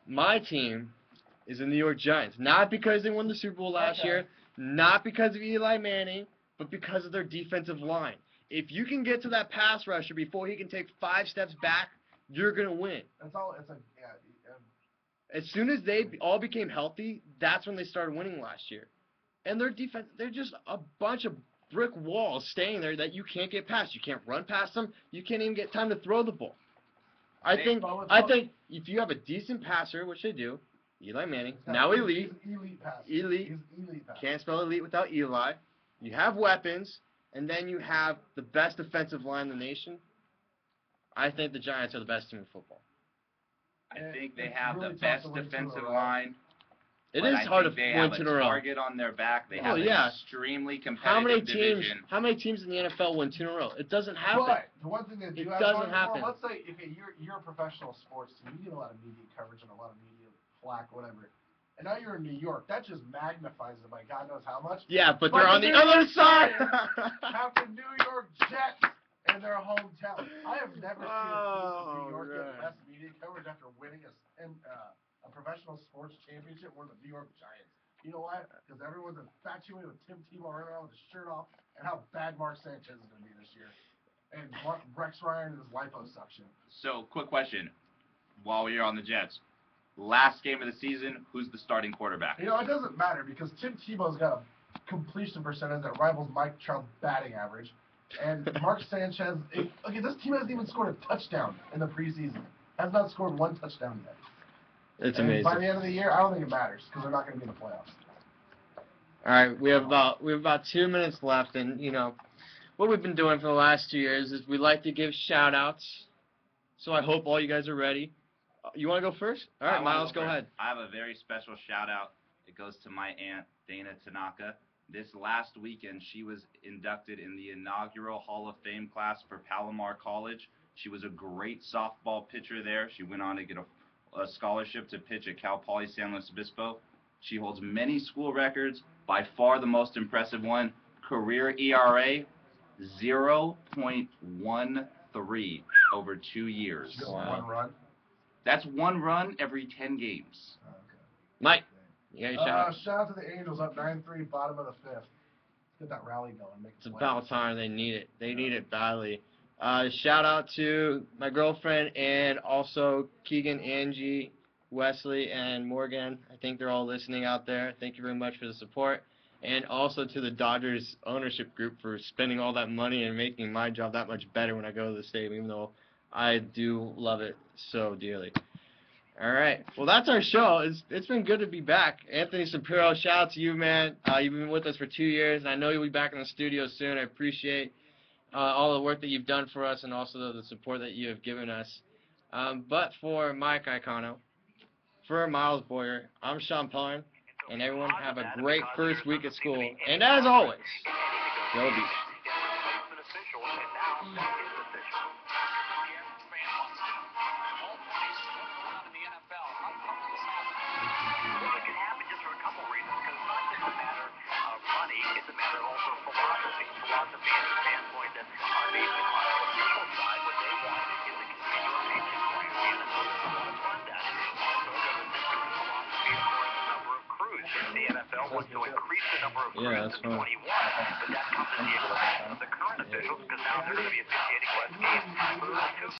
My team is the New York Giants, not because they won the Super Bowl last year, not because of Eli Manning, but because of their defensive line. If you can get to that pass rusher before he can take 5 steps back, you're gonna win. That's all. As soon as they all became healthy, that's when they started winning last year. And their defense, they're just a bunch of brick walls staying there that you can't get past. You can't run past them. You can't even get time to throw the ball. I think if you have a decent passer, which they do, Eli Manning, now elite. He's elite passer. Elite. He's elite passer. Can't spell elite without Eli. You have weapons, and then you have the best defensive line in the nation. I think the Giants are the best team in football. I think they have the best defensive line. It is hard to win 2 in a row. They have a target on their back. They have an extremely competitive division. How many teams in the NFL win 2 in a row? It doesn't happen. But the one thing that doesn't happen. Let's say you're a professional sports team. You get a lot of media coverage and a lot of media flack, whatever. And now you're in New York. That just magnifies it by God knows how much. Yeah, but they're on the other side. Have the New York Jets in their hometown. I have never seen a New York get less media coverage after winning a professional sports championship. We're the New York Giants. You know why? Because everyone's infatuated with Tim Tebow running around with his shirt off and how bad Mark Sanchez is going to be this year. And Rex Ryan and his liposuction. So, quick question. While you're on the Jets, last game of the season, who's the starting quarterback? It doesn't matter because Tim Tebow's got a completion percentage that rivals Mike Trout's batting average. And Mark Sanchez, this team hasn't even scored a touchdown in the preseason. Has not scored 1 touchdown yet. It's amazing. By the end of the year, I don't think it matters because they're not going to be in the playoffs. All right, we have about 2 minutes left, and what we've been doing for the last 2 years is we like to give shout-outs. So I hope all you guys are ready. You want to go first? All right, Miles, go ahead. I have a very special shout-out. It goes to my aunt, Dana Tanaka. This last weekend, she was inducted in the inaugural Hall of Fame class for Palomar College. She was a great softball pitcher there. She went on to get a scholarship to pitch at Cal Poly San Luis Obispo. She holds many school records. By far the most impressive one, career ERA 0.13 over 2 years. Just 1 run? That's 1 run every 10 games. Okay. Mike, you got your shout-out. Shout out to the Angels, up 9-3, bottom of the 5th. Let's get that rally going. It's about time. They need it. They need it badly. Shout out to my girlfriend and also Keegan, Angie, Wesley, and Morgan. I think they're all listening out there. Thank you very much for the support. And also to the Dodgers ownership group for spending all that money and making my job that much better when I go to the stadium, even though I do love it so dearly. All right. Well, that's our show. It's been good to be back. Anthony Shapiro, shout out to you, man. You've been with us for 2 years, and I know you'll be back in the studio soon. I appreciate all the work that you've done for us and also the support that you have given us. But for Mike Iacono, for Miles Boyer, I'm Sean Pellerin, and everyone have a great first week at school. And as always, go Beach. was to increase the number of Yeah, crews that's to 21, but that comes at the expense of the current officials because now they're going to be officiating less games.